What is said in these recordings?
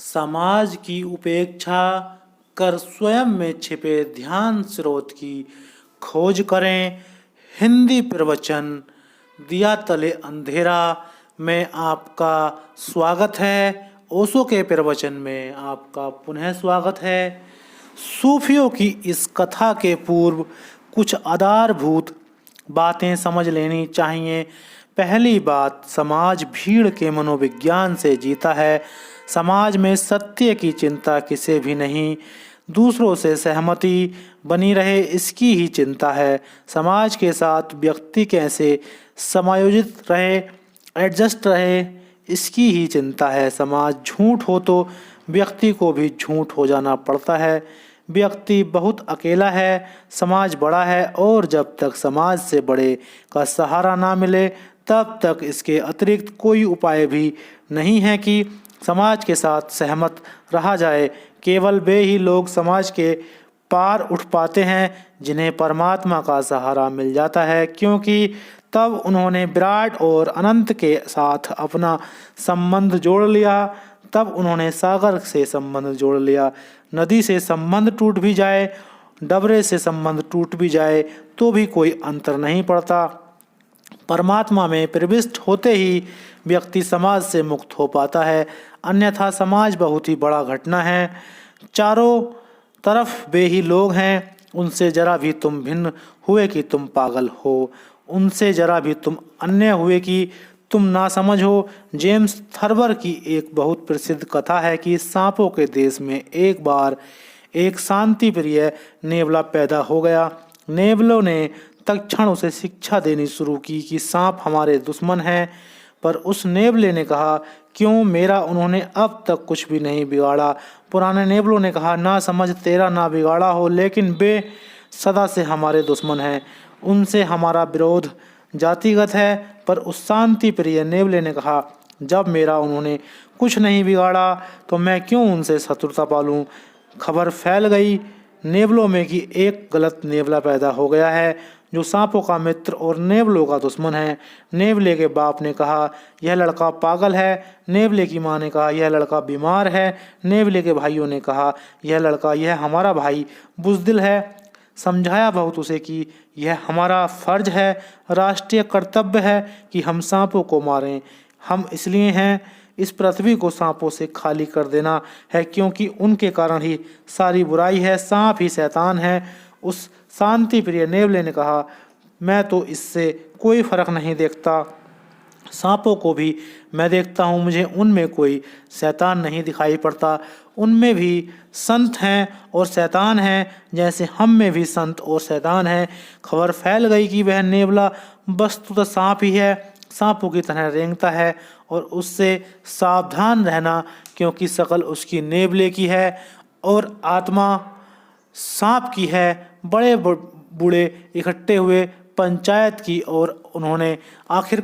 समाज की उपेक्षा कर स्वयं में छिपे ध्यान स्रोत की खोज करें। हिंदी प्रवचन दिया तले अंधेरा में आपका स्वागत है। ओशो के प्रवचन में आपका पुनः स्वागत है। सूफियों की इस कथा के पूर्व कुछ आधारभूत बातें समझ लेनी चाहिए। पहली बात, समाज भीड़ के मनोविज्ञान से जीता है। समाज में सत्य की चिंता किसे भी नहीं, दूसरों से सहमति बनी रहे इसकी ही चिंता है। समाज के साथ व्यक्ति कैसे समायोजित रहे, एडजस्ट रहे इसकी ही चिंता है। समाज झूठ हो तो व्यक्ति को भी झूठ हो जाना पड़ता है। व्यक्ति बहुत अकेला है, समाज बड़ा है, और जब तक समाज से बड़े का सहारा ना मिले तब तक इसके अतिरिक्त कोई उपाय भी नहीं है कि समाज के साथ सहमत रहा जाए। केवल वे ही लोग समाज के पार उठ पाते हैं जिन्हें परमात्मा का सहारा मिल जाता है, क्योंकि तब उन्होंने विराट और अनंत के साथ अपना संबंध जोड़ लिया। तब उन्होंने सागर से संबंध जोड़ लिया। नदी से संबंध टूट भी जाए, डबरे से संबंध टूट भी जाए तो भी कोई अंतर नहीं पड़ता। परमात्मा में प्रविष्ट होते ही व्यक्ति समाज से मुक्त हो पाता है, अन्यथा समाज बहुत ही बड़ा घटना है। चारों तरफ वे ही लोग हैं, उनसे जरा भी तुम भिन्न हुए कि तुम पागल हो, उनसे जरा भी तुम अन्य हुए कि तुम ना समझ हो। जेम्स थर्बर की एक बहुत प्रसिद्ध कथा है कि सांपों के देश में एक बार एक शांति प्रिय नेवला पैदा हो गया। नेवलों ने तत्क्षण उसे शिक्षा देनी शुरू की कि सांप हमारे दुश्मन हैं, पर उस नेवले ने कहा, क्यों, मेरा उन्होंने अब तक कुछ भी नहीं बिगाड़ा। पुराने नेवलों ने कहा, ना समझ तेरा ना बिगाड़ा हो, लेकिन वे सदा से हमारे दुश्मन हैं, उनसे हमारा विरोध जातिगत है। पर उस शांति प्रिय नेवले ने कहा, जब मेरा उन्होंने कुछ नहीं बिगाड़ा तो मैं क्यों उनसे शत्रुता पालूं। खबर फैल गई नेवलों में कि एक गलत नेवला पैदा हो गया है जो सांपों का मित्र और नेवलों का दुश्मन है। नेवले के बाप ने कहा, यह लड़का पागल है। नेवले की माँ ने कहा, यह लड़का बीमार है। नेवले के भाइयों ने कहा, यह हमारा भाई बुज़दिल है। समझाया बहुत उसे कि यह हमारा फर्ज है, राष्ट्रीय कर्तव्य है कि हम सांपों को मारें। हम इसलिए हैं, इस पृथ्वी को सांपों से खाली कर देना है, क्योंकि उनके कारण ही सारी बुराई है, सांप ही शैतान है। उस शांति प्रिय नेवले ने कहा, मैं तो इससे कोई फर्क नहीं देखता, सांपों को भी मैं देखता हूँ, मुझे उनमें कोई शैतान नहीं दिखाई पड़ता। उनमें भी संत हैं और शैतान हैं, जैसे हम में भी संत और शैतान हैं। खबर फैल गई कि वह नेवला वस्तुतः सांप ही है, सांपों की तरह रेंगता है, और उससे सावधान रहना, क्योंकि शकल उसकी नेवले की है और आत्मा सांप की है। बड़े बूढ़े इकट्ठे हुए पंचायत की, और उन्होंने आखिरी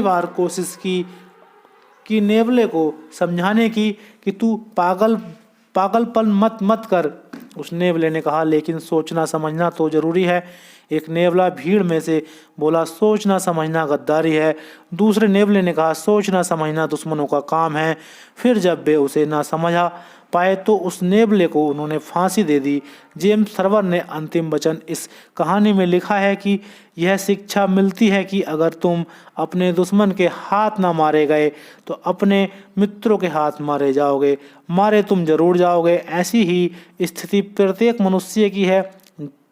बार कोशिश की कि नेवले को समझाने की कि तू पागलपन मत कर। उस नेवले ने कहा, लेकिन सोचना समझना तो जरूरी है। एक नेवला भीड़ में से बोला, सोचना समझना गद्दारी है। दूसरे नेवले ने कहा, सोचना समझना दुश्मनों का काम है। फिर जब वे उसे ना समझा पाए तो उस नेवले को उन्होंने फांसी दे दी। जेम्स थर्बर ने अंतिम वचन इस कहानी में लिखा है कि यह शिक्षा मिलती है कि अगर तुम अपने दुश्मन के हाथ ना मारे गए तो अपने मित्रों के हाथ मारे जाओगे, मारे तुम जरूर जाओगे। ऐसी ही स्थिति प्रत्येक मनुष्य की है।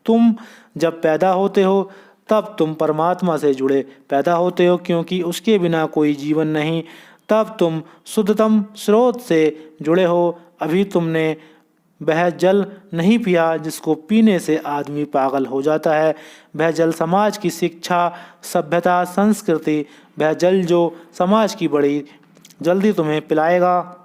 तुम जब पैदा होते हो तब तुम परमात्मा से जुड़े पैदा होते हो, क्योंकि उसके बिना कोई जीवन नहीं। तब तुम शुद्धतम स्रोत से जुड़े हो। अभी तुमने वह जल नहीं पिया जिसको पीने से आदमी पागल हो जाता है। वह जल समाज की शिक्षा, सभ्यता, संस्कृति, वह जल जो समाज की बड़ी जल्दी तुम्हें पिलाएगा।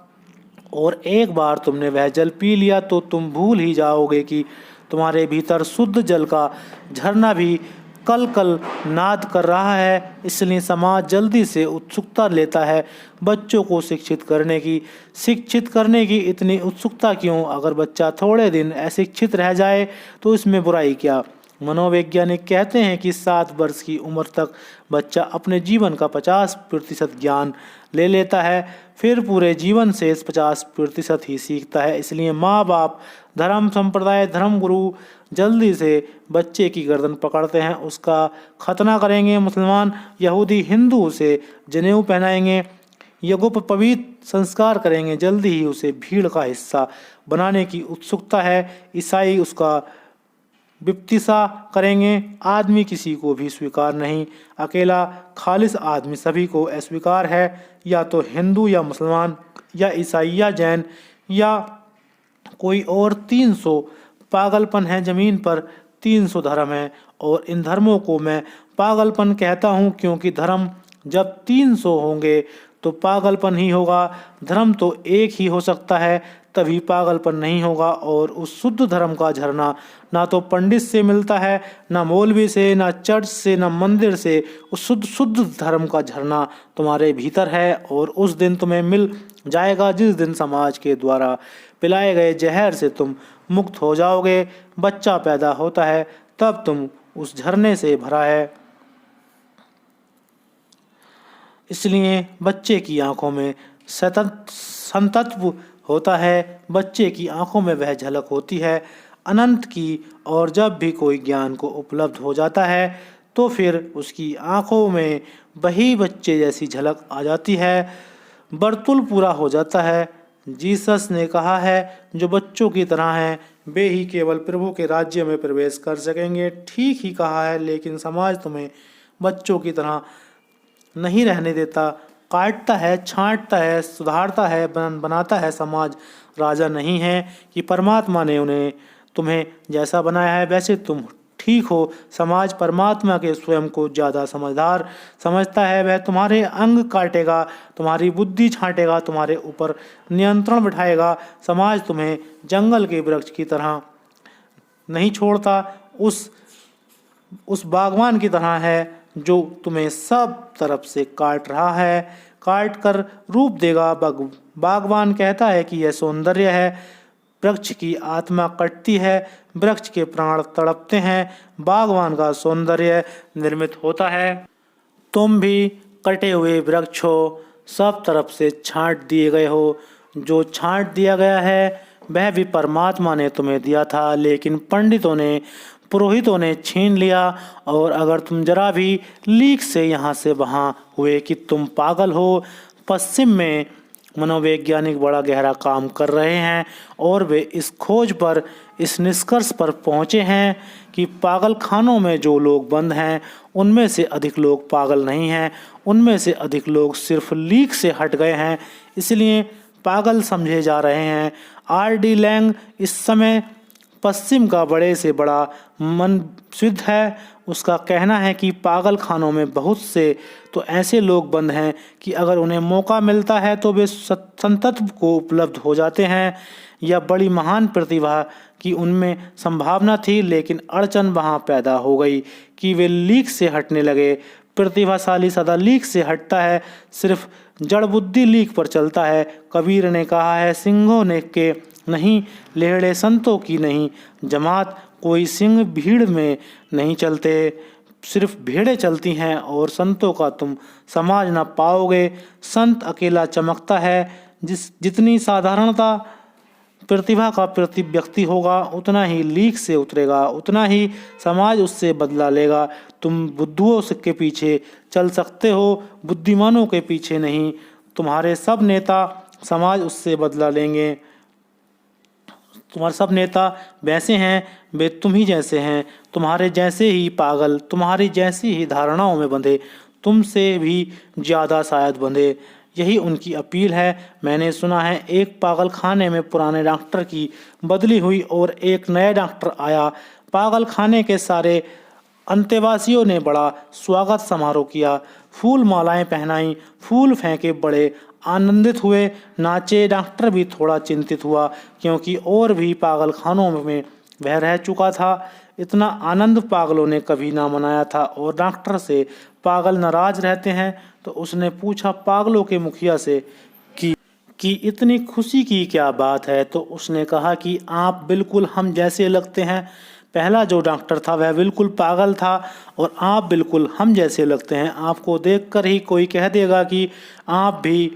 और एक बार तुमने वह जल पी लिया तो तुम भूल ही जाओगे कि तुम्हारे भीतर शुद्ध जल का झरना भी कल कल नाद कर रहा है। इसलिए समाज जल्दी से उत्सुकता लेता है बच्चों को शिक्षित करने की इतनी उत्सुकता क्यों? अगर बच्चा थोड़े दिन अशिक्षित रह जाए तो इसमें बुराई क्या? मनोवैज्ञानिक कहते हैं कि 7 वर्ष की उम्र तक बच्चा अपने जीवन का 50% ज्ञान ले लेता है, फिर पूरे जीवन से 50% ही सीखता है। इसलिए माँ बाप, धर्म संप्रदाय, धर्म गुरु जल्दी से बच्चे की गर्दन पकड़ते हैं, उसका खतना करेंगे। मुसलमान, यहूदी, हिंदू उसे जनेऊ पहनाएंगे, यज्ञोपवीत संस्कार करेंगे, जल्दी ही उसे भीड़ का हिस्सा बनाने की उत्सुकता है। ईसाई उसका बिप्तिसा करेंगे। आदमी किसी को भी स्वीकार नहीं, अकेला खालिस आदमी सभी को अस्वीकार है। या तो हिंदू या मुसलमान या ईसाई या जैन या कोई और 300 पागलपन है। जमीन पर 300 धर्म हैं और इन धर्मों को मैं पागलपन कहता हूँ, क्योंकि धर्म जब 300 होंगे तो पागलपन ही होगा। धर्म तो एक ही हो सकता है, तभी पागलपन नहीं होगा। और उस शुद्ध धर्म का झरना ना तो पंडित से मिलता है, ना मौलवी से, ना चर्च से, ना मंदिर से। उस शुद्ध धर्म का झरना तुम्हारे भीतर है और उस दिन तुम्हें मिल जाएगा जिस दिन समाज के द्वारा पिलाए गए जहर से तुम मुक्त हो जाओगे। बच्चा पैदा होता है तब तुम उस झरने से भरा है। इसलिए बच्चे की आंखों में संतत्व होता है, बच्चे की आंखों में वह झलक होती है अनंत की। और जब भी कोई ज्ञान को उपलब्ध हो जाता है तो फिर उसकी आंखों में वही बच्चे जैसी झलक आ जाती है, बर्तुल पूरा हो जाता है। जीसस ने कहा है, जो बच्चों की तरह हैं वे ही केवल प्रभु के राज्य में प्रवेश कर सकेंगे। ठीक ही कहा है, लेकिन समाज तुम्हें बच्चों की तरह नहीं रहने देता, काटता है, छांटता है, सुधारता है, बनाता है। समाज राजा नहीं है कि परमात्मा ने उन्हें तुम्हें जैसा बनाया है वैसे तुम ठीक हो। समाज परमात्मा के स्वयं को ज़्यादा समझदार समझता है। वह तुम्हारे अंग काटेगा, तुम्हारी बुद्धि छांटेगा, तुम्हारे ऊपर नियंत्रण बिठाएगा। समाज तुम्हें जंगल के वृक्ष की तरह नहीं छोड़ता, उस बागवान की तरह है जो तुम्हें सब तरफ से काट रहा है, काट कर रूप देगा। बागवान कहता है कि यह सौंदर्य है, वृक्ष की आत्मा कटती है, वृक्ष के प्राण तड़पते हैं, बागवान का सौंदर्य निर्मित होता है। तुम भी कटे हुए वृक्ष हो, सब तरफ से छांट दिए गए हो। जो छांट दिया गया है वह भी परमात्मा ने तुम्हें दिया था, लेकिन पंडितों ने, पुरोहितों ने छीन लिया। और अगर तुम जरा भी लीक से यहाँ से वहाँ हुए कि तुम पागल हो, पश्चिम में मनोवैज्ञानिक बड़ा गहरा काम कर रहे हैं और वे इस खोज पर, इस निष्कर्ष पर पहुँचे हैं कि पागल खानों में जो लोग बंद हैं उनमें से अधिक लोग पागल नहीं हैं, उनमें से अधिक लोग सिर्फ लीक से हट गए हैं, इसलिए पागल समझे जा रहे हैं। R.D. लैंग इस समय पश्चिम का बड़े से बड़ा मन सिद्ध है। उसका कहना है कि पागल खानों में बहुत से तो ऐसे लोग बंद हैं कि अगर उन्हें मौका मिलता है तो वे संतत्व को उपलब्ध हो जाते हैं। या बड़ी महान प्रतिभा की उनमें संभावना थी, लेकिन अड़चन वहाँ पैदा हो गई कि वे लीक से हटने लगे। प्रतिभाशाली सदा लीक से हटता है, सिर्फ जड़ बुद्धि लीक पर चलता है। कबीर ने कहा है, सिंहों ने के नहीं, लेहड़े संतों की नहीं जमात। कोई सिंह भीड़ में नहीं चलते, सिर्फ भेड़ें चलती हैं और संतों का तुम समाज न पाओगे। संत अकेला चमकता है, जितनी साधारणता प्रतिभा का प्रति व्यक्ति होगा उतना ही लीक से उतरेगा, उतना ही समाज उससे बदला लेगा। तुम बुद्धुओं के पीछे चल सकते हो, बुद्धिमानों के पीछे नहीं। तुम्हारे सब नेता समाज उससे बदला लेंगे। तुम्हारे सब नेता वैसे हैं, वे तुम ही जैसे हैं, तुम्हारे जैसे ही पागल, तुम्हारी जैसी ही धारणाओं में बंधे, तुमसे भी ज़्यादा शायद बंधे। यही उनकी अपील है। मैंने सुना है एक पागल खाने में पुराने डॉक्टर की बदली हुई और एक नया डॉक्टर आया। पागल खाने के सारे अंतेवासियों ने बड़ा स्वागत समारोह किया, फूल मालाएं पहनाई, फूल फेंके, बड़े आनंदित हुए, नाचे। डॉक्टर भी थोड़ा चिंतित हुआ क्योंकि और भी पागल खानों में वह रह चुका था। इतना आनंद पागलों ने कभी ना मनाया था और डॉक्टर से पागल नाराज रहते हैं। तो उसने पूछा पागलों के मुखिया से कि इतनी खुशी की क्या बात है। तो उसने कहा कि आप बिल्कुल हम जैसे लगते हैं। पहला जो डॉक्टर था वह बिल्कुल पागल था और आप बिल्कुल हम जैसे लगते हैं। आपको देखकर ही कोई कह देगा कि आप भी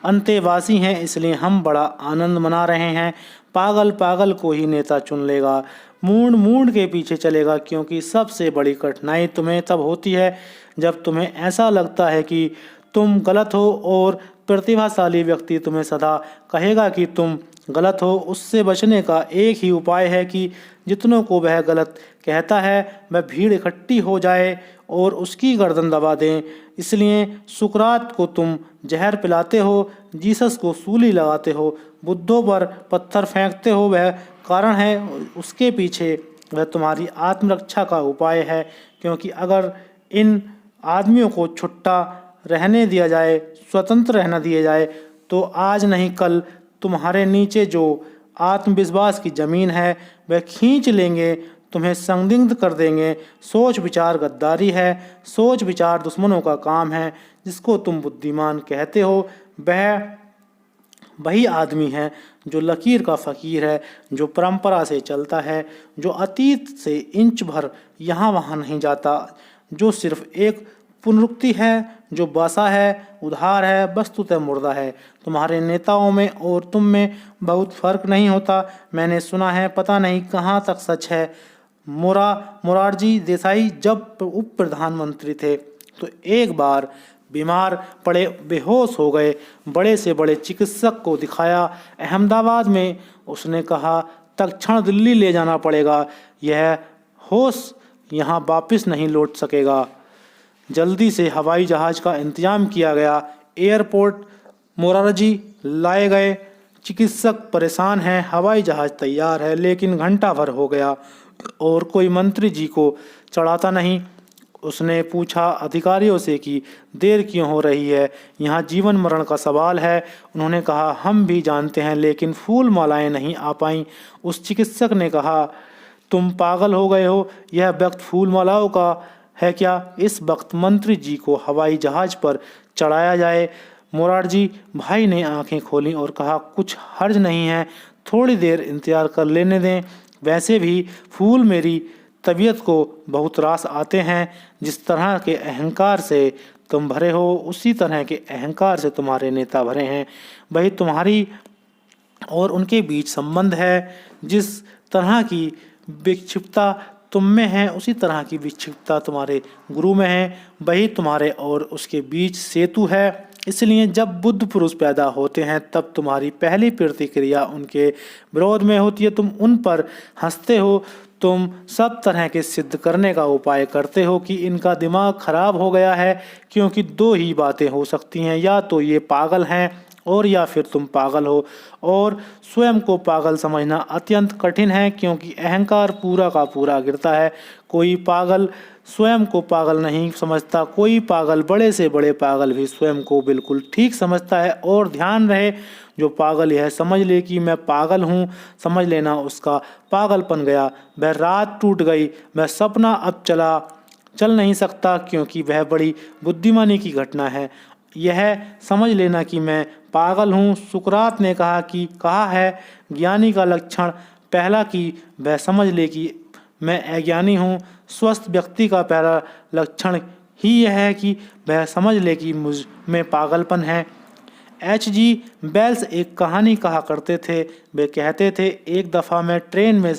अंतेवासी हैं, इसलिए हम बड़ा आनंद मना रहे हैं। पागल पागल को ही नेता चुन लेगा, मूड मूड के पीछे चलेगा, क्योंकि सबसे बड़ी कठिनाई तुम्हें तब होती है जब तुम्हें ऐसा लगता है कि तुम गलत हो और प्रतिभाशाली व्यक्ति तुम्हें सदा कहेगा कि तुम गलत हो। उससे बचने का एक ही उपाय है कि जितनों को वह गलत कहता है वह भीड़ इकट्ठी हो जाए और उसकी गर्दन दबा दें। इसलिए सुकरात को तुम जहर पिलाते हो, जीसस को सूली लगाते हो, बुद्धों पर पत्थर फेंकते हो, वह कारण है। उसके पीछे वह तुम्हारी आत्मरक्षा का उपाय है, क्योंकि अगर इन आदमियों को छुट्टा रहने दिया जाए, स्वतंत्र रहना दिया जाए, तो आज नहीं कल तुम्हारे नीचे जो आत्मविश्वास की ज़मीन है वह खींच लेंगे, तुम्हें संदिग्ध कर देंगे। सोच विचार गद्दारी है, सोच विचार दुश्मनों का काम है। जिसको तुम बुद्धिमान कहते हो वह वही आदमी है जो लकीर का फ़कीर है, जो परंपरा से चलता है, जो अतीत से इंच भर यहाँ वहाँ नहीं जाता, जो सिर्फ एक पुनरुक्ति है, जो बसा है, उधार है, वस्तुतः मुर्दा है। तुम्हारे नेताओं में और तुम में बहुत फर्क नहीं होता। मैंने सुना है, पता नहीं कहाँ तक सच है, मोरारजी देसाई जब उप प्रधानमंत्री थे तो एक बार बीमार पड़े, बेहोश हो गए। बड़े से बड़े चिकित्सक को दिखाया अहमदाबाद में। उसने कहा तत्क्षण दिल्ली ले जाना पड़ेगा, यह होश यहाँ वापस नहीं लौट सकेगा। जल्दी से हवाई जहाज़ का इंतजाम किया गया। एयरपोर्ट मोरारजी लाए गए। चिकित्सक परेशान हैं, हवाई जहाज़ तैयार है, लेकिन घंटा भर हो गया और कोई मंत्री जी को चढ़ाता नहीं। उसने पूछा अधिकारियों से कि देर क्यों हो रही है, यहाँ जीवन मरण का सवाल है। उन्होंने कहा हम भी जानते हैं, लेकिन फूल मालाएं नहीं आ पाईं। उस चिकित्सक ने कहा तुम पागल हो गए हो, यह वक्त फूल मालाओं का है क्या? इस वक्त मंत्री जी को हवाई जहाज़ पर चढ़ाया जाए। मोरारजी भाई ने आंखें खोलीं और कहा कुछ हर्ज नहीं है, थोड़ी देर इंतजार कर लेने दें। वैसे भी फूल मेरी तबीयत को बहुत रास आते हैं। जिस तरह के अहंकार से तुम भरे हो उसी तरह के अहंकार से तुम्हारे नेता भरे हैं। वही तुम्हारी और उनके बीच संबंध है। जिस तरह की विक्षिप्तता तुम में है उसी तरह की विक्षिप्तता तुम्हारे गुरु में है। वही तुम्हारे और उसके बीच सेतु है। इसलिए जब बुद्ध पुरुष पैदा होते हैं तब तुम्हारी पहली प्रतिक्रिया उनके विरोध में होती है। तुम उन पर हंसते हो, तुम सब तरह के सिद्ध करने का उपाय करते हो कि इनका दिमाग खराब हो गया है, क्योंकि दो ही बातें हो सकती हैं, या तो ये पागल हैं और या फिर तुम पागल हो। और स्वयं को पागल समझना अत्यंत कठिन है, क्योंकि अहंकार पूरा का पूरा गिरता है। कोई पागल स्वयं को पागल नहीं समझता, कोई पागल, बड़े से बड़े पागल भी स्वयं को बिल्कुल ठीक समझता है। और ध्यान रहे, जो पागल यह समझ ले कि मैं पागल हूँ, समझ लेना उसका पागलपन गया। वह रात टूट गई, वह सपना अब चल नहीं सकता, क्योंकि वह बड़ी बुद्धिमानी की घटना है। यह समझ लेना कि मैं पागल हूँ। सुकरात ने कहा है ज्ञानी का लक्षण पहला कि वह समझ ले कि मैं अज्ञानी हूँ। स्वस्थ व्यक्ति का पहला लक्षण ही यह है कि वह समझ ले कि मुझ में पागलपन है। H.G. वेल्स एक कहानी कहा करते थे। वे कहते थे एक दफ़ा मैं ट्रेन में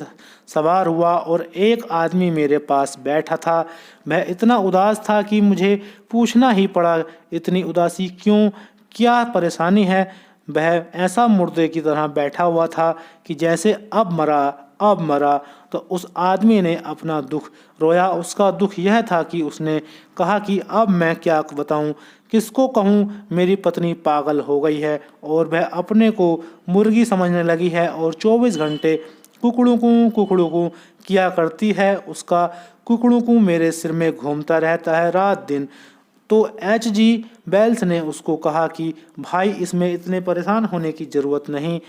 सवार हुआ और एक आदमी मेरे पास बैठा था। वह इतना उदास था कि मुझे पूछना ही पड़ा इतनी उदासी क्यों, क्या परेशानी है। वह ऐसा मुर्दे की तरह बैठा हुआ था कि जैसे अब मरा। तो उस आदमी ने अपना दुख रोया। उसका दुख यह था कि उसने कहा कि अब मैं क्या बताऊं, किसको कहूं, मेरी पत्नी पागल हो गई है और वह अपने को मुर्गी समझने लगी है और 24 घंटे कुकड़ू किया करती है। उसका कुकड़ू मेरे सिर में घूमता रहता है रात दिन। तो H.G. वेल्स ने उसको कहा कि भाई इसमें इतने परेशान होने की ज़रूरत नहीं,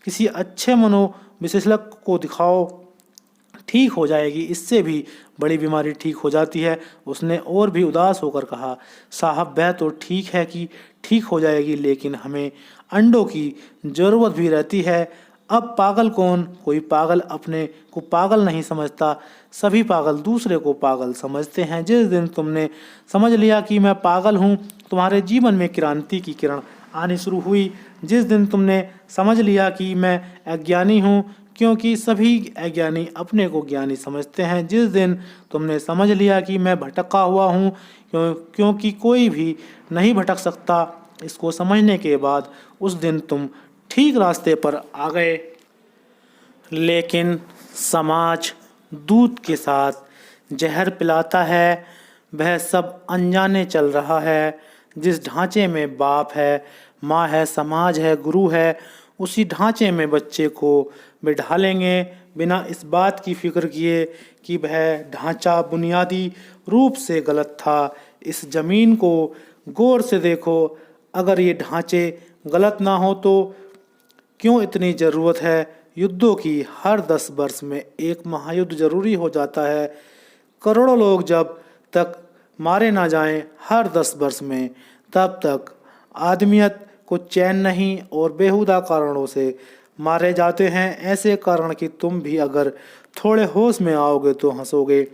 किसी अच्छे मनोविशेषज्ञ को दिखाओ, ठीक हो जाएगी, इससे भी बड़ी बीमारी ठीक हो जाती है। उसने और भी उदास होकर कहा साहब वह तो ठीक है कि ठीक हो जाएगी, लेकिन हमें अंडों की ज़रूरत भी रहती है। अब पागल कौन? कोई पागल अपने को पागल नहीं समझता, सभी पागल दूसरे को पागल समझते हैं। जिस दिन तुमने समझ लिया कि मैं पागल हूँ, तुम्हारे जीवन में क्रांति की किरण आनी शुरू हुई। जिस दिन तुमने समझ लिया कि मैं अज्ञानी हूँ, क्योंकि सभी अज्ञानी अपने को ज्ञानी समझते हैं। जिस दिन तुमने समझ लिया कि मैं भटका हुआ हूँ, क्योंकि कोई भी नहीं भटक सकता, इसको समझने के बाद उस दिन तुम ठीक रास्ते पर आ गए। लेकिन समाज दूध के साथ जहर पिलाता है, वह सब अनजाने चल रहा है। जिस ढांचे में बाप है, माँ है, समाज है, गुरु है, उसी ढांचे में बच्चे को बिठा लेंगे, बिना इस बात की फिक्र किए कि वह ढांचा बुनियादी रूप से गलत था। इस जमीन को गौर से देखो, अगर ये ढांचे गलत ना हो तो क्यों इतनी ज़रूरत है युद्धों की? हर 10 वर्ष में एक महायुद्ध जरूरी हो जाता है। करोड़ों लोग जब तक मारे ना जाएं हर 10 वर्ष में, तब तक आदमियत को चैन नहीं और बेहुदा कारणों से मारे जाते हैं। ऐसे कारण कि तुम भी अगर थोड़े होश में आओगे तो हंसोगे।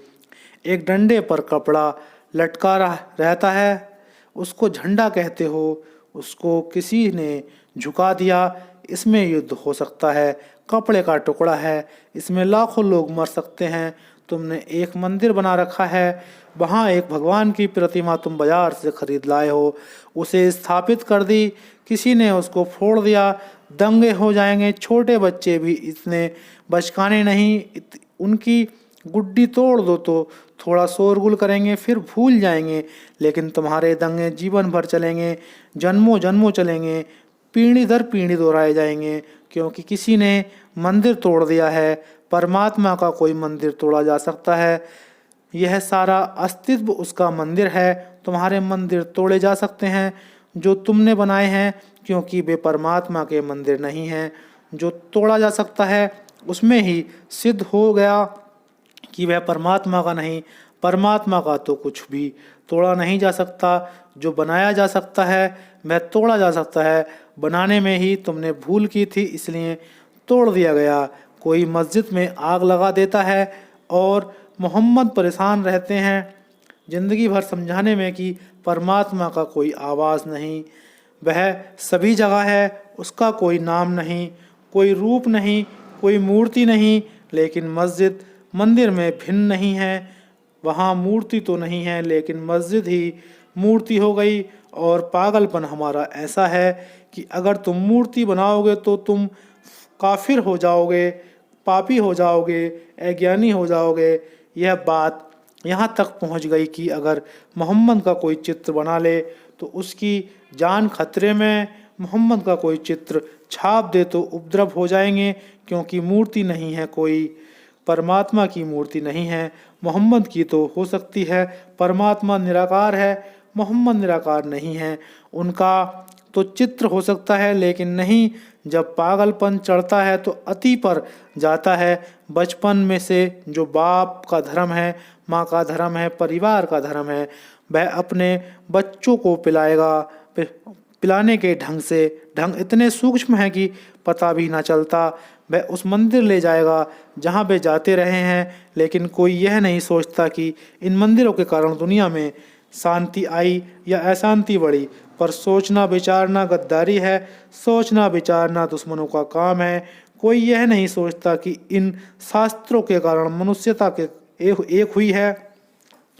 एक डंडे पर कपड़ा लटका रहता है, उसको झंडा कहते हो, उसको किसी ने झुका दिया, इसमें युद्ध हो सकता है। कपड़े का टुकड़ा है, इसमें लाखों लोग मर सकते हैं। तुमने एक मंदिर बना रखा है, वहाँ एक भगवान की प्रतिमा तुम बाजार से खरीद लाए हो, उसे स्थापित कर दी, किसी ने उसको फोड़ दिया, दंगे हो जाएंगे। छोटे बच्चे भी इतने बचकाने नहीं, उनकी गुड्डी तोड़ दो तो थोड़ा शोरगुल करेंगे, फिर भूल जाएंगे। लेकिन तुम्हारे दंगे जीवन भर चलेंगे, जन्मों जन्मों चलेंगे, पीढ़ी दर पीढ़ी दोहराए जाएंगे, क्योंकि किसी ने मंदिर तोड़ दिया है। परमात्मा का कोई मंदिर तोड़ा जा सकता है? यह सारा अस्तित्व उसका मंदिर है। तुम्हारे मंदिर तोड़े जा सकते हैं जो तुमने बनाए हैं, क्योंकि वे परमात्मा के मंदिर नहीं हैं। जो तोड़ा जा सकता है उसमें ही सिद्ध हो गया कि वह परमात्मा का नहीं। परमात्मा का तो कुछ भी तोड़ा नहीं जा सकता। जो बनाया जा सकता है वह तोड़ा जा सकता है। बनाने में ही तुमने भूल की थी, इसलिए तोड़ दिया गया। कोई मस्जिद में आग लगा देता है और मोहम्मद परेशान रहते हैं जिंदगी भर समझाने में कि परमात्मा का कोई आवाज़ नहीं, वह सभी जगह है, उसका कोई नाम नहीं, कोई रूप नहीं, कोई मूर्ति नहीं। लेकिन मस्जिद मंदिर में भिन्न नहीं है, वहाँ मूर्ति तो नहीं है लेकिन मस्जिद ही मूर्ति हो गई। और पागलपन हमारा ऐसा है कि अगर तुम मूर्ति बनाओगे तो तुम काफिर हो जाओगे, पापी हो जाओगे, अज्ञानी हो जाओगे। यह बात यहाँ तक पहुँच गई कि अगर मोहम्मद का कोई चित्र बना ले तो उसकी जान खतरे में। मोहम्मद का कोई चित्र छाप दे तो उपद्रव हो जाएंगे, क्योंकि मूर्ति नहीं है कोई, परमात्मा की मूर्ति नहीं है। मोहम्मद की तो हो सकती है, परमात्मा निराकार है, मोहम्मद निराकार नहीं है। उनका तो चित्र हो सकता है लेकिन नहीं। जब पागलपन चढ़ता है तो अति पर जाता है। बचपन में से जो बाप का धर्म है, माँ का धर्म है, परिवार का धर्म है, वह अपने बच्चों को पिलाने के ढंग इतने सूक्ष्म है कि पता भी ना चलता। वह उस मंदिर ले जाएगा जहाँ वे जाते रहे हैं, लेकिन कोई यह नहीं सोचता कि इन मंदिरों के कारण दुनिया में शांति आई या अशांति बढ़ी। पर सोचना विचारना गद्दारी है, सोचना विचारना दुश्मनों का काम है। कोई यह नहीं सोचता कि इन शास्त्रों के कारण मनुष्यता के एक हुई है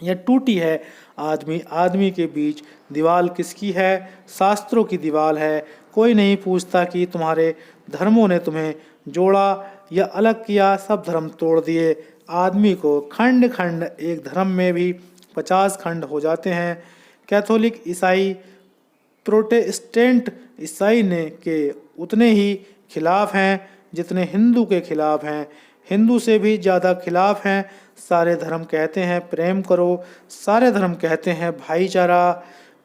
या टूटी है। आदमी आदमी के बीच दीवार किसकी है? शास्त्रों की दीवार है। कोई नहीं पूछता कि तुम्हारे धर्मों ने तुम्हें जोड़ा या अलग किया, सब धर्म तोड़ दिए। आदमी को खंड खंड, एक धर्म में भी 50 खंड हो जाते हैं। कैथोलिक ईसाई, प्रोटेस्टेंट ईसाई ने के उतने ही खिलाफ हैं जितने हिंदू के खिलाफ हैं, हिंदू से भी ज़्यादा खिलाफ हैं। सारे धर्म कहते हैं प्रेम करो, सारे धर्म कहते हैं भाईचारा,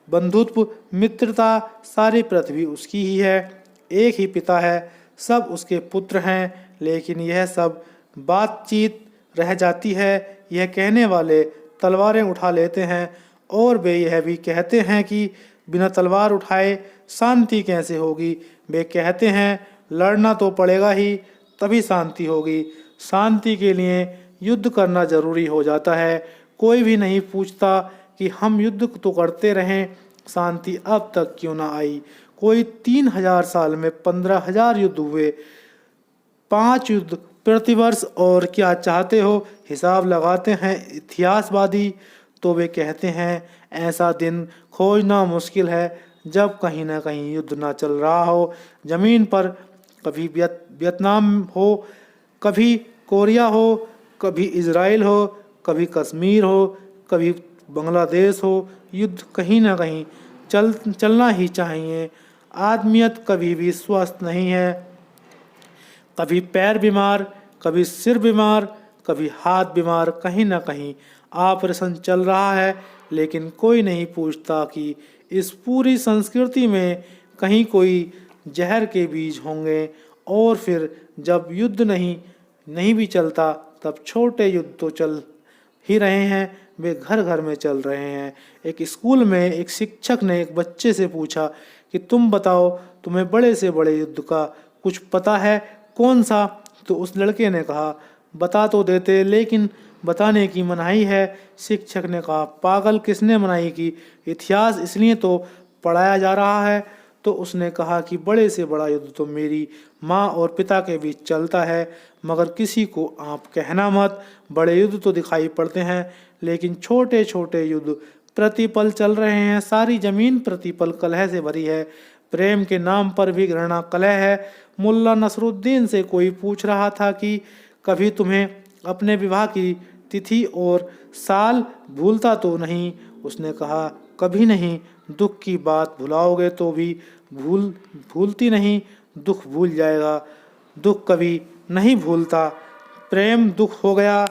बंधुत्व, मित्रता। सारी पृथ्वी उसकी ही है, एक ही पिता है, सब उसके पुत्र हैं। लेकिन यह सब बातचीत रह जाती है। यह कहने वाले तलवारें उठा लेते हैं और वे यह भी कहते हैं कि बिना तलवार उठाए शांति कैसे होगी। वे कहते हैं लड़ना तो पड़ेगा ही, तभी शांति होगी। शांति के लिए युद्ध करना जरूरी हो जाता है। कोई भी नहीं पूछता कि हम युद्ध तो करते रहें, शांति अब तक क्यों ना आई। कोई 3000 साल में 15,000 युद्ध हुए, 5 युद्ध प्रतिवर्ष, और क्या चाहते हो। हिसाब लगाते हैं इतिहासवादी, तो वे कहते हैं ऐसा दिन खोजना मुश्किल है जब कहीं ना कहीं युद्ध ना चल रहा हो। जमीन पर कभी वियतनाम हो, कभी कोरिया हो, कभी इजराइल हो, कभी कश्मीर हो, कभी बांग्लादेश हो, युद्ध कहीं ना कहीं चलना ही चाहिए। आदमियत कभी भी स्वस्थ नहीं है। कभी पैर बीमार, कभी सिर बीमार, कभी हाथ बीमार, कहीं ना कहीं ऑपरेशन चल रहा है, लेकिन कोई नहीं पूछता कि इस पूरी संस्कृति में कहीं कोई जहर के बीज होंगे। और फिर जब युद्ध नहीं भी चलता, तब छोटे युद्ध तो चल ही रहे हैं, वे घर घर में चल रहे हैं। एक स्कूल में एक शिक्षक ने एक बच्चे से पूछा कि तुम बताओ, तुम्हें बड़े से बड़े युद्ध का कुछ पता है, कौन सा। तो उस लड़के ने कहा, बता तो देते, लेकिन बताने की मनाही है। शिक्षक ने कहा, पागल, किसने मनाही की, इतिहास इसलिए तो पढ़ाया जा रहा है। तो उसने कहा कि बड़े से बड़ा युद्ध तो मेरी माँ और पिता के बीच चलता है, मगर किसी को आप कहना मत। बड़े युद्ध तो दिखाई पड़ते हैं, लेकिन छोटे छोटे युद्ध प्रतिपल चल रहे हैं। सारी जमीन प्रतिपल कलह से भरी है। प्रेम के नाम पर भी घृणा कलह है। मुल्ला नसरुद्दीन से कोई पूछ रहा था कि कभी तुम्हें अपने विवाह की तिथि और साल भूलता तो नहीं। उसने कहा, कभी नहीं। दुख की बात भुलाओगे तो भी भूलती नहीं, दुख भूल जाएगा। दुख कभी नहीं भूलता। प्रेम दुख हो गया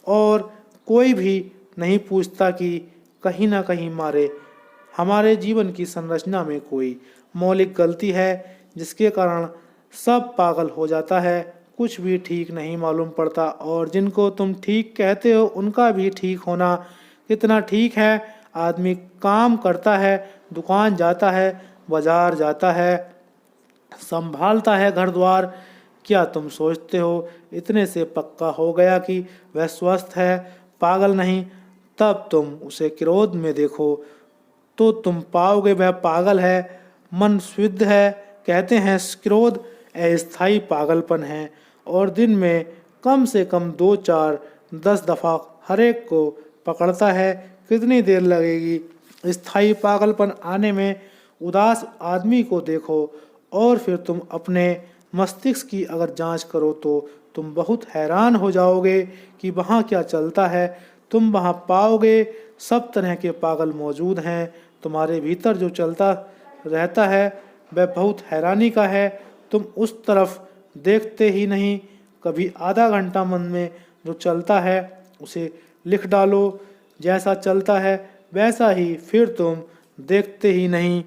और कोई भी नहीं पूछता कि कहीं ना कहीं हमारे जीवन की संरचना में कोई मौलिक गलती है, जिसके कारण सब पागल हो जाता है। कुछ भी ठीक नहीं मालूम पड़ता, और जिनको तुम ठीक कहते हो उनका भी ठीक होना कितना ठीक है। आदमी काम करता है, दुकान जाता है, बाजार जाता है, संभालता है घर द्वार। क्या तुम सोचते हो इतने से पक्का हो गया कि वह स्वस्थ है, पागल नहीं? तब तुम उसे क्रोध में देखो तो तुम पाओगे वह पागल है, मन शुद्ध है। कहते हैं क्रोध अस्थायी पागलपन है, और दिन में कम से कम 2, 4, 10 दफ़ा हर एक को पकड़ता है। कितनी देर लगेगी स्थायी पागलपन आने में? उदास आदमी को देखो और फिर तुम अपने मस्तिष्क की अगर जांच करो तो तुम बहुत हैरान हो जाओगे कि वहाँ क्या चलता है। तुम वहाँ पाओगे सब तरह के पागल मौजूद हैं। तुम्हारे भीतर जो चलता रहता है वह बहुत हैरानी का है। तुम उस तरफ देखते ही नहीं। कभी आधा घंटा मन में जो चलता है उसे लिख डालो, जैसा चलता है वैसा ही। फिर तुम देखते ही नहीं।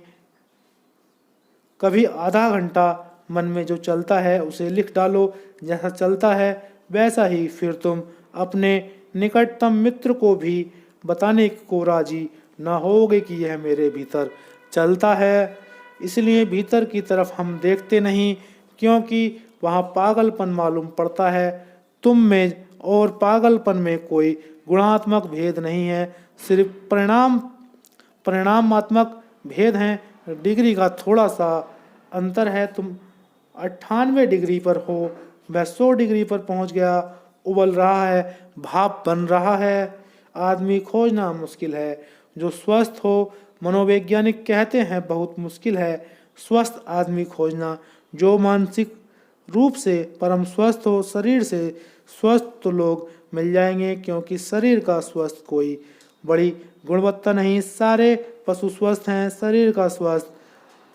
कभी आधा घंटा मन में जो चलता है उसे लिख डालो, जैसा चलता है वैसा ही। फिर तुम अपने निकटतम मित्र को भी बताने को राजी ना होगे कि यह मेरे भीतर चलता है। इसलिए भीतर की तरफ हम देखते नहीं, क्योंकि वहाँ पागलपन मालूम पड़ता है। तुम में और पागलपन में कोई गुणात्मक भेद नहीं है, सिर्फ परिणामात्मक भेद हैं। डिग्री का थोड़ा सा अंतर है। तुम 98 डिग्री पर हो, वह 100 डिग्री पर पहुंच गया। उबल रहा है, भाप बन रहा है। आदमी खोजना मुश्किल है जो स्वस्थ हो। मनोवैज्ञानिक कहते हैं बहुत मुश्किल है स्वस्थ आदमी खोजना जो मानसिक रूप से परम स्वस्थ हो। शरीर से स्वस्थ तो लोग मिल जाएंगे, क्योंकि शरीर का स्वस्थ कोई बड़ी गुणवत्ता नहीं। सारे पशु स्वस्थ हैं। शरीर का स्वस्थ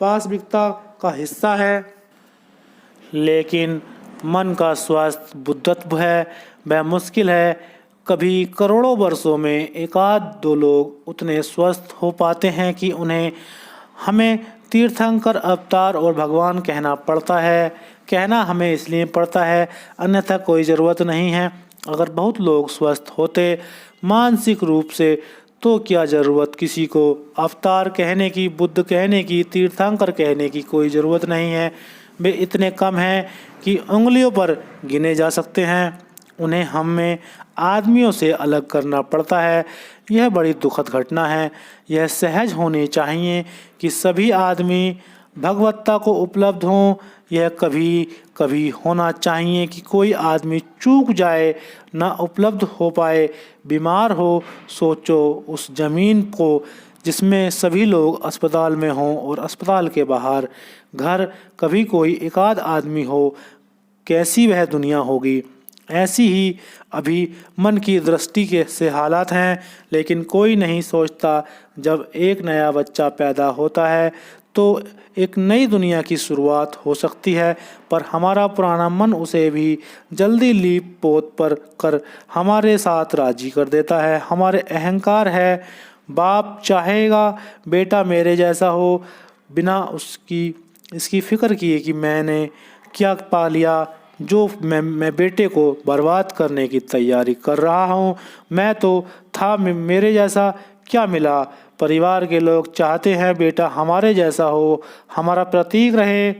वास्तविकता का हिस्सा है, लेकिन मन का स्वास्थ्य बुद्धत्व है, वह मुश्किल है। कभी करोड़ों वर्षों में 1-2 लोग उतने स्वस्थ हो पाते हैं कि उन्हें हमें तीर्थंकर, अवतार और भगवान कहना पड़ता है। कहना हमें इसलिए पड़ता है, अन्यथा कोई ज़रूरत नहीं है। अगर बहुत लोग स्वस्थ होते मानसिक रूप से, तो क्या ज़रूरत किसी को अवतार कहने की, बुद्ध कहने की, तीर्थंकर कहने की कोई ज़रूरत नहीं है। वे इतने कम हैं कि उंगलियों पर गिने जा सकते हैं। उन्हें हम में आदमियों से अलग करना पड़ता है। यह बड़ी दुखद घटना है। यह सहज होनी चाहिए कि सभी आदमी भगवत्ता को उपलब्ध हों। यह कभी कभी होना चाहिए कि कोई आदमी चूक जाए, ना उपलब्ध हो पाए, बीमार हो। सोचो उस ज़मीन को जिसमें सभी लोग अस्पताल में हों और अस्पताल के बाहर घर कभी कोई एकाध आदमी हो, कैसी वह दुनिया होगी। ऐसी ही अभी मन की दृष्टि के से हालात हैं, लेकिन कोई नहीं सोचता जब एक नया बच्चा पैदा होता है तो एक नई दुनिया की शुरुआत हो सकती है, पर हमारा पुराना मन उसे भी जल्दी लीप पोत पर कर हमारे साथ राजी कर देता है। हमारे अहंकार है, बाप चाहेगा बेटा मेरे जैसा हो, बिना इसकी फिक्र किए कि मैंने क्या पा लिया, जो मैं बेटे को बर्बाद करने की तैयारी कर रहा हूँ। मैं तो था, मेरे जैसा क्या मिला। परिवार के लोग चाहते हैं बेटा हमारे जैसा हो, हमारा प्रतीक रहे।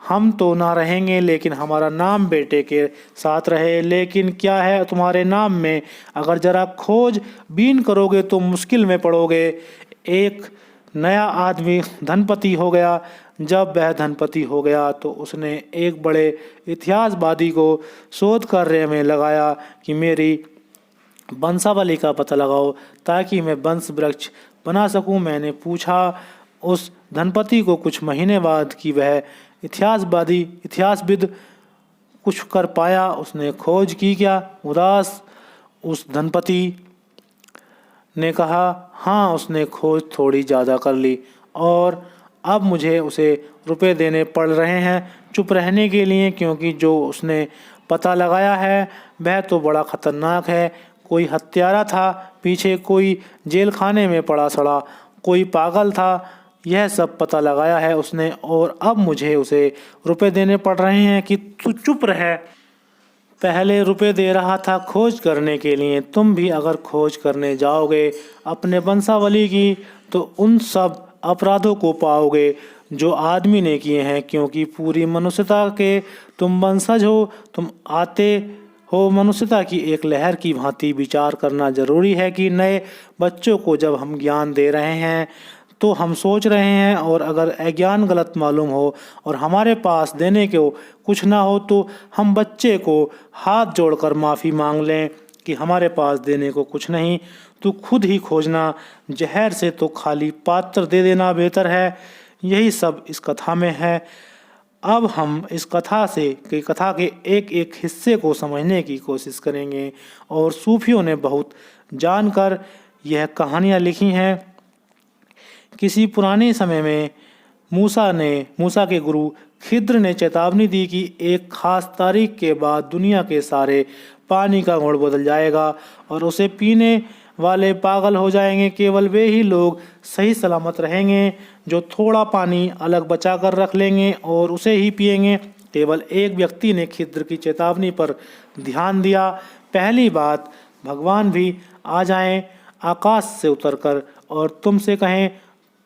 हम तो ना रहेंगे, लेकिन हमारा नाम बेटे के साथ रहे। लेकिन क्या है तुम्हारे नाम में? अगर जरा खोज बीन करोगे तो मुश्किल में पड़ोगे। एक नया आदमी धनपति हो गया। जब वह धनपति हो गया तो उसने एक बड़े इतिहासवादी को शोध कार्य में लगाया कि मेरी वंशावली का पता लगाओ ताकि मैं वंश वृक्ष बना सकूं। मैंने पूछा उस धनपति को कुछ महीने बाद कि वह इतिहासविद कुछ कर पाया। उसने खोज की क्या? उदास उस धनपति ने कहा, हाँ उसने खोज थोड़ी ज़्यादा कर ली और अब मुझे उसे रुपए देने पड़ रहे हैं चुप रहने के लिए, क्योंकि जो उसने पता लगाया है वह तो बड़ा खतरनाक है। कोई हत्यारा था पीछे, कोई जेल खाने में पड़ा सड़ा, कोई पागल था। यह सब पता लगाया है उसने और अब मुझे उसे रुपए देने पड़ रहे हैं कि तू चुप रहे। पहले रुपए दे रहा था खोज करने के लिए। तुम भी अगर खोज करने जाओगे अपने वंशावली की तो उन सब अपराधों को पाओगे जो आदमी ने किए हैं, क्योंकि पूरी मनुष्यता के तुम वंशज हो। तुम आते हो मनुष्यता की एक लहर की भांति। विचार करना जरूरी है कि नए बच्चों को जब हम ज्ञान दे रहे हैं तो हम सोच रहे हैं, और अगर अज्ञान गलत मालूम हो और हमारे पास देने को कुछ ना हो तो हम बच्चे को हाथ जोड़कर माफ़ी मांग लें कि हमारे पास देने को कुछ नहीं, तू खुद ही खोजना। जहर से तो खाली पात्र दे देना बेहतर है। यही सब इस कथा में है। अब हम इस कथा के एक एक हिस्से को समझने की कोशिश करेंगे, और सूफियों ने बहुत जानकर यह कहानियाँ लिखी हैं। किसी पुराने समय में मूसा के गुरु खिद्र ने चेतावनी दी कि एक खास तारीख के बाद दुनिया के सारे पानी का गुण बदल जाएगा और उसे पीने वाले पागल हो जाएंगे। केवल वे ही लोग सही सलामत रहेंगे जो थोड़ा पानी अलग बचा कर रख लेंगे और उसे ही पिएंगे। केवल एक व्यक्ति ने खिद्र की चेतावनी पर ध्यान दिया। पहली बात, भगवान भी आ जाएं आकाश से उतरकर और तुमसे कहें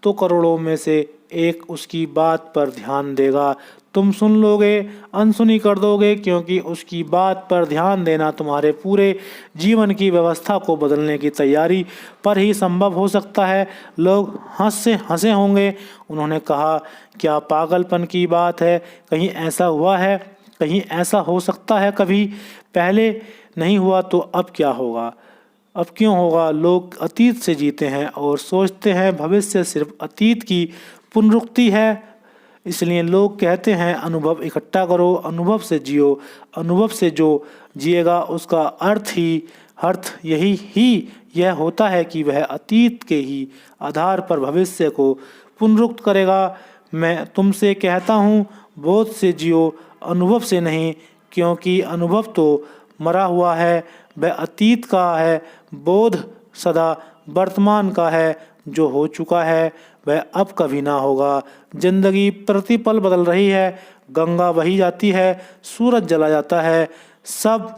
तो करोड़ों में से एक उसकी बात पर ध्यान देगा। तुम सुन लोगे, अनसुनी कर दोगे, क्योंकि उसकी बात पर ध्यान देना तुम्हारे पूरे जीवन की व्यवस्था को बदलने की तैयारी पर ही संभव हो सकता है। लोग हंसे होंगे। उन्होंने कहा, क्या पागलपन की बात है? कहीं ऐसा हुआ है? कहीं ऐसा हो सकता है कभी? पहले नहीं हुआ तो अब क्या होगा? अब क्यों होगा? लोग अतीत से जीते हैं और सोचते हैं भविष्य सिर्फ अतीत की पुनरुक्ति है। इसलिए लोग कहते हैं अनुभव इकट्ठा करो, अनुभव से जियो। अनुभव से जो जिएगा उसका अर्थ यह होता है कि वह अतीत के ही आधार पर भविष्य को पुनरुक्त करेगा। मैं तुमसे कहता हूँ, बोध से जियो, अनुभव से नहीं, क्योंकि अनुभव तो मरा हुआ है, वह अतीत का है। बोध सदा वर्तमान का है। जो हो चुका है वह अब कभी ना होगा। जिंदगी प्रतिपल बदल रही है। गंगा बही जाती है, सूरज जला जाता है, सब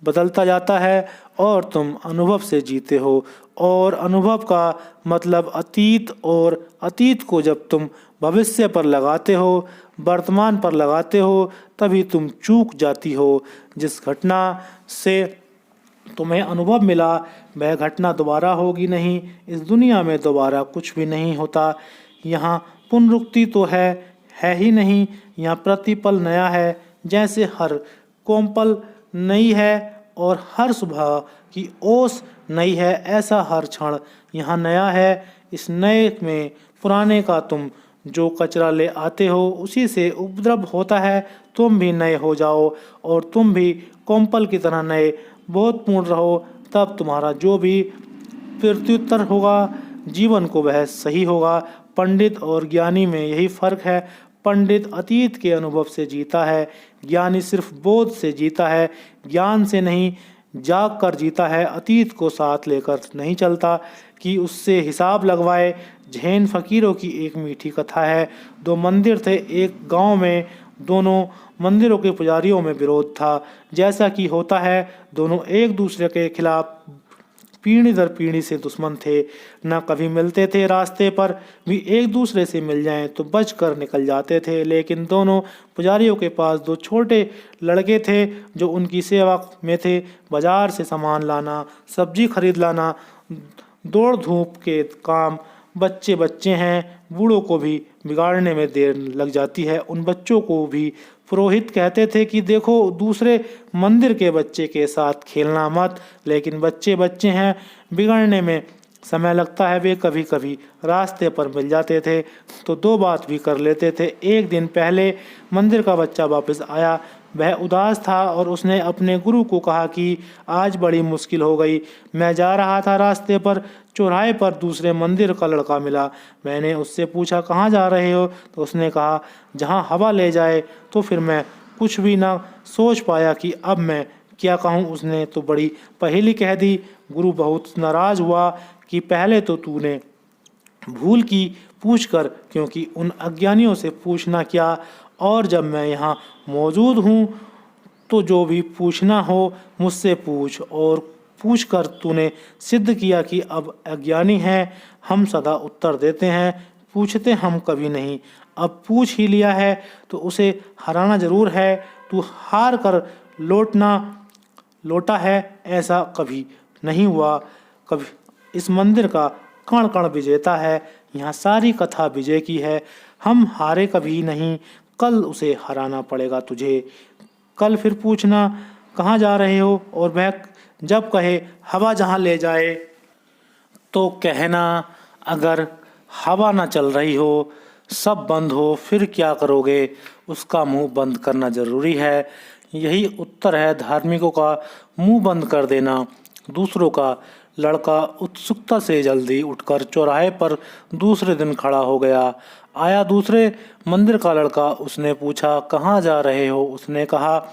बदलता जाता है और तुम अनुभव से जीते हो। और अनुभव का मतलब अतीत, और अतीत को जब तुम भविष्य पर लगाते हो, वर्तमान पर लगाते हो, तभी तुम चूक जाती हो। जिस घटना से तुम्हें अनुभव मिला वह घटना दोबारा होगी नहीं। इस दुनिया में दोबारा कुछ भी नहीं होता। यहाँ पुनरुक्ति तो है ही नहीं। यहाँ प्रतिपल नया है। जैसे हर कोमपल नई है और हर सुबह की ओस नई है, ऐसा हर क्षण यहाँ नया है। इस नए में पुराने का तुम जो कचरा ले आते हो उसी से उपद्रव होता है। तुम भी नए हो जाओ और तुम भी कोमपल की तरह नए बोधपूर्ण रहो, तब तुम्हारा जो भी प्रत्युत्तर होगा जीवन को वह सही होगा। पंडित और ज्ञानी में यही फर्क है। पंडित अतीत के अनुभव से जीता है, ज्ञानी सिर्फ बोध से जीता है, ज्ञान से नहीं, जाग कर जीता है। अतीत को साथ लेकर नहीं चलता कि उससे हिसाब लगवाए। जैन फकीरों की एक मीठी कथा है। दो मंदिर थे एक गांव में, दोनों मंदिरों के पुजारियों में विरोध था। जैसा कि होता है, दोनों एक दूसरे के खिलाफ पीढ़ी दर पीढ़ी से दुश्मन थे, न कभी मिलते थे। रास्ते पर भी एक दूसरे से मिल जाएं तो बच कर निकल जाते थे। लेकिन दोनों पुजारियों के पास दो छोटे लड़के थे जो उनकी सेवा में थे। बाजार से सामान लाना, सब्जी खरीद लाना, दौड़ धूप के काम। बच्चे बच्चे हैं, बूढ़ों को भी बिगाड़ने में देर लग जाती है। उन बच्चों को भी पुरोहित कहते थे कि देखो, दूसरे मंदिर के बच्चे के साथ खेलना मत। लेकिन बच्चे बच्चे हैं, बिगड़ने में समय लगता है। वे कभी कभी रास्ते पर मिल जाते थे तो दो बात भी कर लेते थे। एक दिन पहले मंदिर का बच्चा वापस आया। वह उदास था और उसने अपने गुरु को कहा कि आज बड़ी मुश्किल हो गई। मैं जा रहा था, रास्ते पर चौराहे पर दूसरे मंदिर का लड़का मिला। मैंने उससे पूछा कहाँ जा रहे हो, तो उसने कहा जहाँ हवा ले जाए। तो फिर मैं कुछ भी ना सोच पाया कि अब मैं क्या कहूँ। उसने तो बड़ी पहेली कह दी। गुरु बहुत नाराज हुआ कि पहले तो तूने भूल की पूछ कर, क्योंकि उन अज्ञानियों से पूछना क्या, और जब मैं यहाँ मौजूद हूँ तो जो भी पूछना हो मुझसे पूछ। और पूछ कर तूने सिद्ध किया कि अब अज्ञानी है। हम सदा उत्तर देते हैं, पूछते हम कभी नहीं। अब पूछ ही लिया है तो उसे हराना जरूर है। तू हार कर लौटा है, ऐसा कभी नहीं हुआ। कभी इस मंदिर का कण कण विजेता है। यहाँ सारी कथा विजय की है। हम हारे कभी नहीं, कल उसे हराना पड़ेगा तुझे। कल फिर पूछना कहाँ जा रहे हो, और वह जब कहे हवा जहाँ ले जाए तो कहना अगर हवा ना चल रही हो, सब बंद हो, फिर क्या करोगे। उसका मुंह बंद करना जरूरी है। यही उत्तर है धार्मिकों का मुंह बंद कर देना। दूसरों का लड़का उत्सुकता से जल्दी उठकर चौराहे पर दूसरे दिन खड़ा हो गया। आया दूसरे मंदिर का लड़का। उसने पूछा कहाँ जा रहे हो। उसने कहा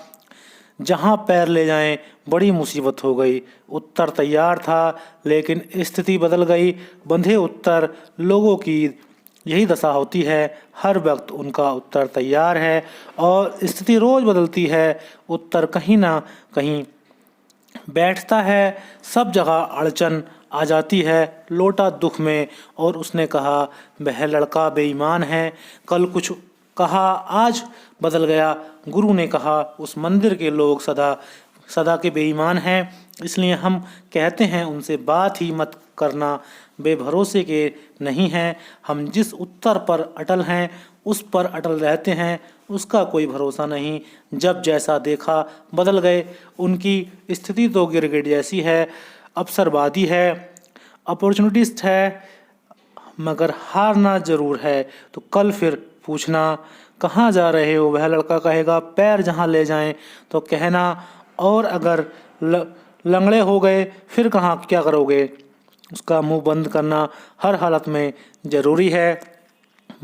जहाँ पैर ले जाएं। बड़ी मुसीबत हो गई। उत्तर तैयार था लेकिन स्थिति बदल गई। बंधे उत्तर लोगों की यही दशा होती है। हर वक्त उनका उत्तर तैयार है और स्थिति रोज बदलती है। उत्तर कहीं ना कहीं बैठता है। सब जगह अड़चन आ जाती है। लोटा दुख में। और उसने कहा वह लड़का बेईमान है। कल कुछ कहा, आज बदल गया। गुरु ने कहा उस मंदिर के लोग सदा के बेईमान हैं, इसलिए हम कहते हैं उनसे बात ही मत करना। बेभरोसे के नहीं हैं। हम जिस उत्तर पर अटल हैं उस पर अटल रहते हैं। उसका कोई भरोसा नहीं। जब जैसा देखा बदल गए। उनकी स्थिति तो गिरगिट जैसी है, अवसरवादी है, अपॉर्चुनिटिस्ट है, मगर हारना जरूर है। तो कल फिर पूछना कहाँ जा रहे हो। वह लड़का कहेगा पैर जहाँ ले जाएं। तो कहना और अगर लंगड़े हो गए फिर कहाँ क्या करोगे। उसका मुंह बंद करना हर हालत में जरूरी है।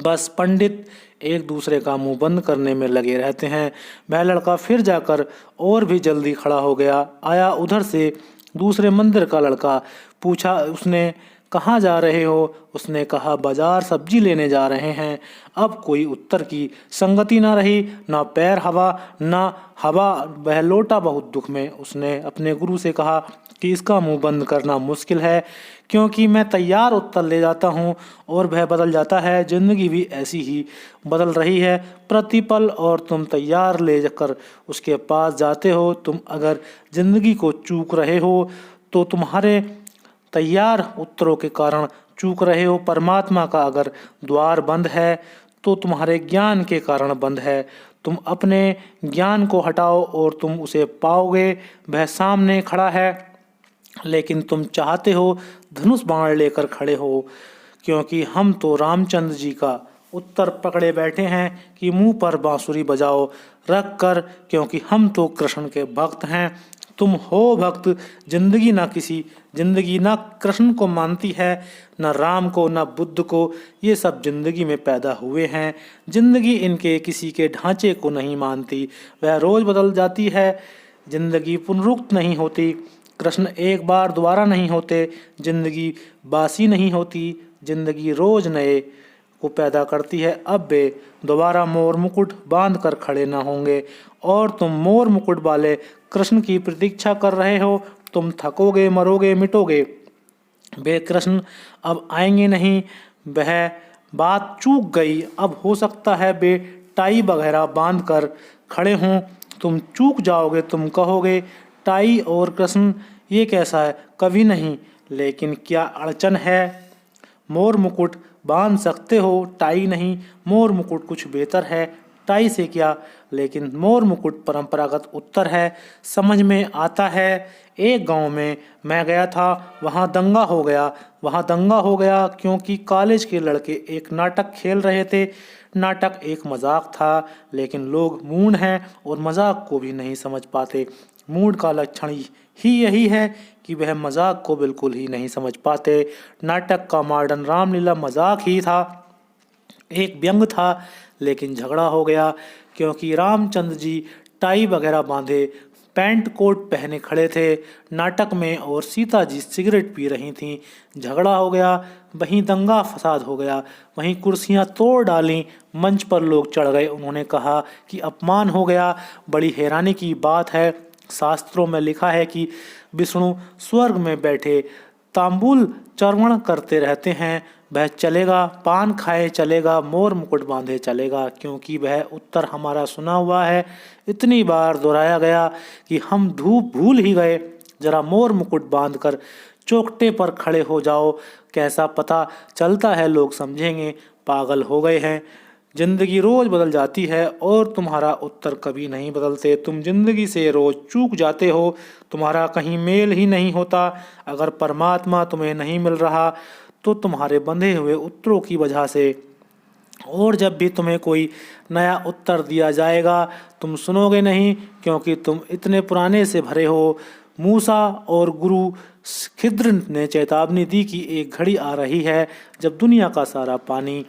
बस पंडित एक दूसरे का मुंह बंद करने में लगे रहते हैं। वह लड़का फिर जाकर और भी जल्दी खड़ा हो गया। आया उधर से दूसरे मंदिर का लड़का। पूछा उसने कहाँ जा रहे हो? उसने कहा, बाजार सब्जी लेने जा रहे हैं। अब कोई उत्तर की संगति न रही, न पैर हवा न हवा। वह लौटा बहुत दुख में। उसने अपने गुरु से कहा कि इसका मुंह बंद करना मुश्किल है, क्योंकि मैं तैयार उत्तर ले जाता हूँ और वह बदल जाता है। जिंदगी भी ऐसी ही बदल रही है प्रतिपल, और तुम तैयार ले कर उसके पास जाते हो। तुम अगर जिंदगी को चूक रहे हो तो तुम्हारे तैयार उत्तरों के कारण चूक रहे हो। परमात्मा का अगर द्वार बंद है तो तुम्हारे ज्ञान के कारण बंद है। तुम अपने ज्ञान को हटाओ और तुम उसे पाओगे। वह सामने खड़ा है, लेकिन तुम चाहते हो धनुष बाण लेकर खड़े हो, क्योंकि हम तो रामचंद्र जी का उत्तर पकड़े बैठे हैं कि मुंह पर बांसुरी बजाओ रख कर, क्योंकि हम तो कृष्ण के भक्त हैं। तुम हो भक्त। जिंदगी ना कृष्ण को मानती है, न राम को, न बुद्ध को। ये सब जिंदगी में पैदा हुए हैं। जिंदगी इनके किसी के ढांचे को नहीं मानती। वह रोज बदल जाती है। जिंदगी पुनरुक्त नहीं होती। कृष्ण एक बार दोबारा नहीं होते। जिंदगी बासी नहीं होती। जिंदगी रोज नए को पैदा करती है। अब वे दोबारा मोर मुकुट बांध कर खड़े न होंगे, और तुम मोर मुकुट वाले कृष्ण की प्रतीक्षा कर रहे हो। तुम थकोगे, मरोगे, मिटोगे। वे कृष्ण अब आएंगे नहीं। वह बात चूक गई। अब हो सकता है वे टाई वगैरह बांध कर खड़े हों। तुम चूक जाओगे। तुम कहोगे, टाई और कृष्ण ये कैसा है? कभी नहीं। लेकिन क्या अड़चन है? मोर मुकुट बांध सकते हो, टाई नहीं। मोर मुकुट कुछ बेहतर है, टाई से क्या? लेकिन मोर मुकुट परंपरागत उत्तर है, समझ में आता है। एक गांव में मैं गया था, वहां दंगा हो गया क्योंकि कॉलेज के लड़के एक नाटक खेल रहे थे। नाटक एक मजाक था, लेकिन लोग मूड हैं और मजाक को भी नहीं समझ पाते। मूड का लक्षण ही यही है कि वह मजाक को बिल्कुल ही नहीं समझ पाते। नाटक का मॉडर्न रामलीला मजाक ही था, एक व्यंग था, लेकिन झगड़ा हो गया क्योंकि रामचंद्र जी टाई वगैरह बांधे पैंट कोट पहने खड़े थे नाटक में, और सीता जी सिगरेट पी रही थीं। झगड़ा हो गया, वहीं दंगा फसाद हो गया, वहीं कुर्सियां तोड़ डालीं, मंच पर लोग चढ़ गए। उन्होंने कहा कि अपमान हो गया। बड़ी हैरानी की बात है, शास्त्रों में लिखा है कि विष्णु स्वर्ग में बैठे तांबूल चर्वण करते रहते हैं। वह चलेगा, पान खाए चलेगा, मोर मुकुट बांधे चलेगा, क्योंकि वह उत्तर हमारा सुना हुआ है। इतनी बार दोहराया गया कि हम धूप भूल ही गए। जरा मोर मुकुट बांधकर चौखटे पर खड़े हो जाओ, कैसा पता चलता है लोग समझेंगे पागल हो गए हैं। जिंदगी रोज बदल जाती है और तुम्हारा उत्तर कभी नहीं बदलते। तुम जिंदगी से रोज चूक जाते हो, तुम्हारा कहीं मेल ही नहीं होता। अगर परमात्मा तुम्हें नहीं मिल रहा तो तुम्हारे बंधे हुए उत्तरों की वजह से। और जब भी तुम्हें कोई नया उत्तर दिया जाएगा तुम सुनोगे नहीं, क्योंकि तुम इतने पुराने से भरे हो। मूसा और गुरु खिद्र ने चेतावनी दी कि एक घड़ी आ रही है जब दुनिया का सारा पानी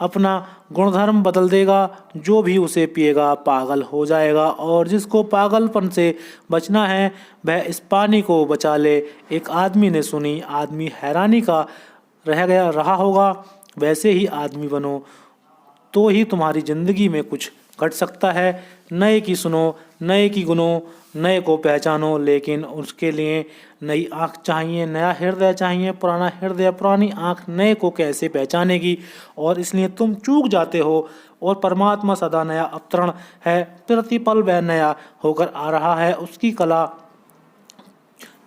अपना गुणधर्म बदल देगा। जो भी उसे पिएगा पागल हो जाएगा, और जिसको पागलपन से बचना है वह इस पानी को बचा ले। एक आदमी ने सुनी, आदमी हैरानी का रहा होगा। वैसे ही आदमी बनो तो ही तुम्हारी जिंदगी में कुछ घट सकता है। नए की सुनो, नए की गुनो, नए को पहचानो, लेकिन उसके लिए नई आँख चाहिए, नया हृदय चाहिए। पुराना हृदय, पुरानी आँख नए को कैसे पहचानेगी? और इसलिए तुम चूक जाते हो। और परमात्मा सदा नया अवतरण है, प्रतिपल वह नया होकर आ रहा है। उसकी कला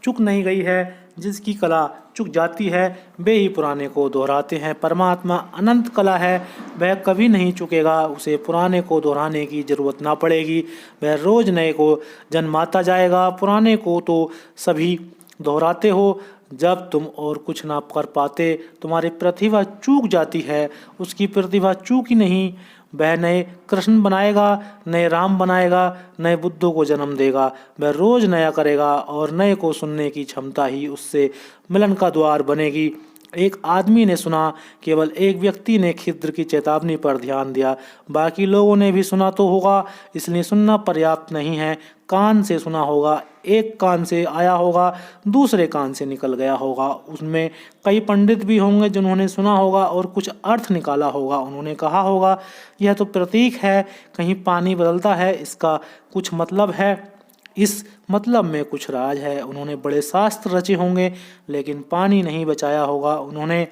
चुक नहीं गई है। जिसकी कला चुक जाती है वे ही पुराने को दोहराते हैं। परमात्मा अनंत कला है, वह कभी नहीं चुकेगा। उसे पुराने को दोहराने की जरूरत ना पड़ेगी। वह रोज नए को जन्माता जाएगा। पुराने को तो सभी दोहराते हो। जब तुम और कुछ ना कर पाते तुम्हारी प्रतिभा चूक जाती है। उसकी प्रतिभा चूकी नहीं, वह नए कृष्ण बनाएगा, नए राम बनाएगा, नए बुद्धों को जन्म देगा। वह रोज नया करेगा और नए को सुनने की क्षमता ही उससे मिलन का द्वार बनेगी। एक आदमी ने सुना, केवल एक व्यक्ति ने खिद्र की चेतावनी पर ध्यान दिया, बाकी लोगों ने भी सुना तो होगा, इसलिए सुनना पर्याप्त नहीं है। कान से सुना होगा, एक कान से आया होगा, दूसरे कान से निकल गया होगा। उसमें कई पंडित भी होंगे जिन्होंने सुना होगा और कुछ अर्थ निकाला होगा। उन्होंने कहा होगा, यह तो प्रतीक है, कहीं पानी बदलता है, इसका कुछ मतलब है, इस मतलब में कुछ राज है। उन्होंने बड़े शास्त्र रचे होंगे लेकिन पानी नहीं बचाया होगा। उन्होंने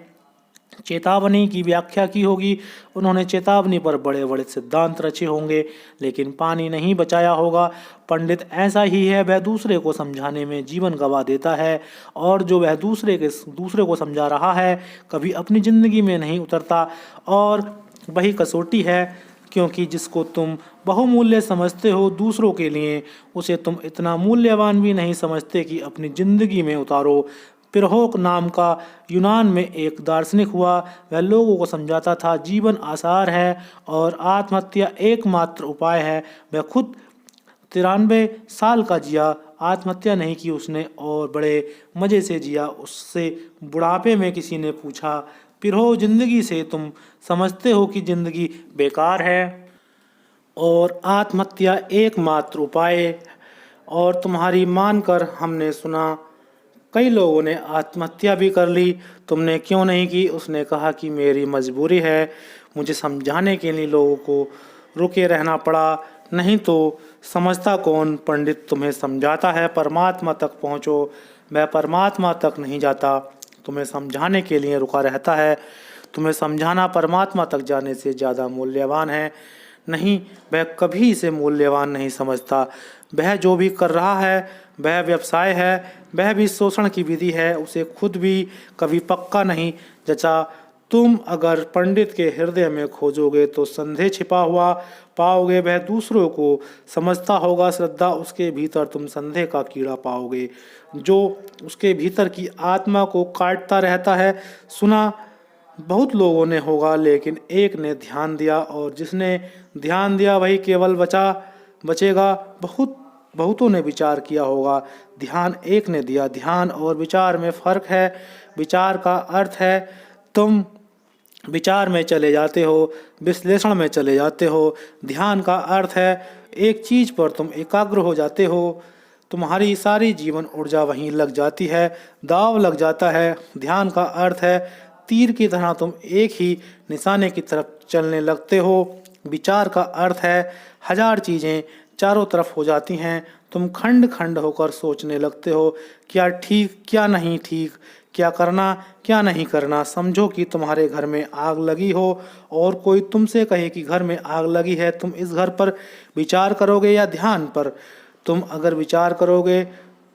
चेतावनी की व्याख्या की होगी, उन्होंने चेतावनी पर बड़े बड़े सिद्धांत रचे होंगे लेकिन पानी नहीं बचाया होगा। पंडित ऐसा ही है, वह दूसरे को समझाने में जीवन गंवा देता है, और जो वह दूसरे को समझा रहा है कभी अपनी जिंदगी में नहीं उतरता। और वही कसौटी है, क्योंकि जिसको तुम बहुमूल्य समझते हो दूसरों के लिए, उसे तुम इतना मूल्यवान भी नहीं समझते कि अपनी जिंदगी में उतारो। पिरहोक नाम का यूनान में एक दार्शनिक हुआ। वह लोगों को समझाता था, जीवन आसार है और आत्महत्या एकमात्र उपाय है। वह खुद 93 साल का जिया, आत्महत्या नहीं की उसने, और बड़े मज़े से जिया। उससे बुढ़ापे में किसी ने पूछा, पिरहो, जिंदगी से तुम समझते हो कि जिंदगी बेकार है और आत्महत्या एकमात्र उपाय, और तुम्हारी मानकर हमने सुना कई लोगों ने आत्महत्या भी कर ली, तुमने क्यों नहीं की? उसने कहा कि मेरी मजबूरी है, मुझे समझाने के लिए लोगों को रुके रहना पड़ा, नहीं तो समझता कौन? पंडित तुम्हें समझाता है परमात्मा तक पहुँचो, वह परमात्मा तक नहीं जाता, तुम्हें समझाने के लिए रुका रहता है। तुम्हें समझाना परमात्मा तक जाने से ज़्यादा मूल्यवान है। नहीं, वह कभी इसे मूल्यवान नहीं समझता। वह जो भी कर रहा है वह व्यवसाय है, वह भी शोषण की विधि है, उसे खुद भी कभी पक्का नहीं जचा। तुम अगर पंडित के हृदय में खोजोगे तो संदेह छिपा हुआ पाओगे। वह दूसरों को समझता होगा, श्रद्धा उसके भीतर तुम संदेह का कीड़ा पाओगे जो उसके भीतर की आत्मा को काटता रहता है। सुना बहुत लोगों ने होगा लेकिन एक ने ध्यान दिया, और जिसने ध्यान दिया वही केवल बचेगा। बहुतों ने विचार किया होगा, ध्यान एक ने दिया। ध्यान और विचार में फर्क है। विचार का अर्थ है तुम विचार में चले जाते हो, विश्लेषण में चले जाते हो। ध्यान का अर्थ है एक चीज पर तुम एकाग्र हो जाते हो, तुम्हारी सारी जीवन ऊर्जा वहीं लग जाती है, दाव लग जाता है। ध्यान का अर्थ है तीर की तरह तुम एक ही निशाने की तरफ चलने लगते हो। विचार का अर्थ है हजार चीजें चारों तरफ हो जाती हैं, तुम खंड खंड होकर सोचने लगते हो, क्या ठीक क्या नहीं ठीक, क्या करना क्या नहीं करना। समझो कि तुम्हारे घर में आग लगी हो और कोई तुमसे कहे कि घर में आग लगी है, तुम इस घर पर विचार करोगे या ध्यान पर? तुम अगर विचार करोगे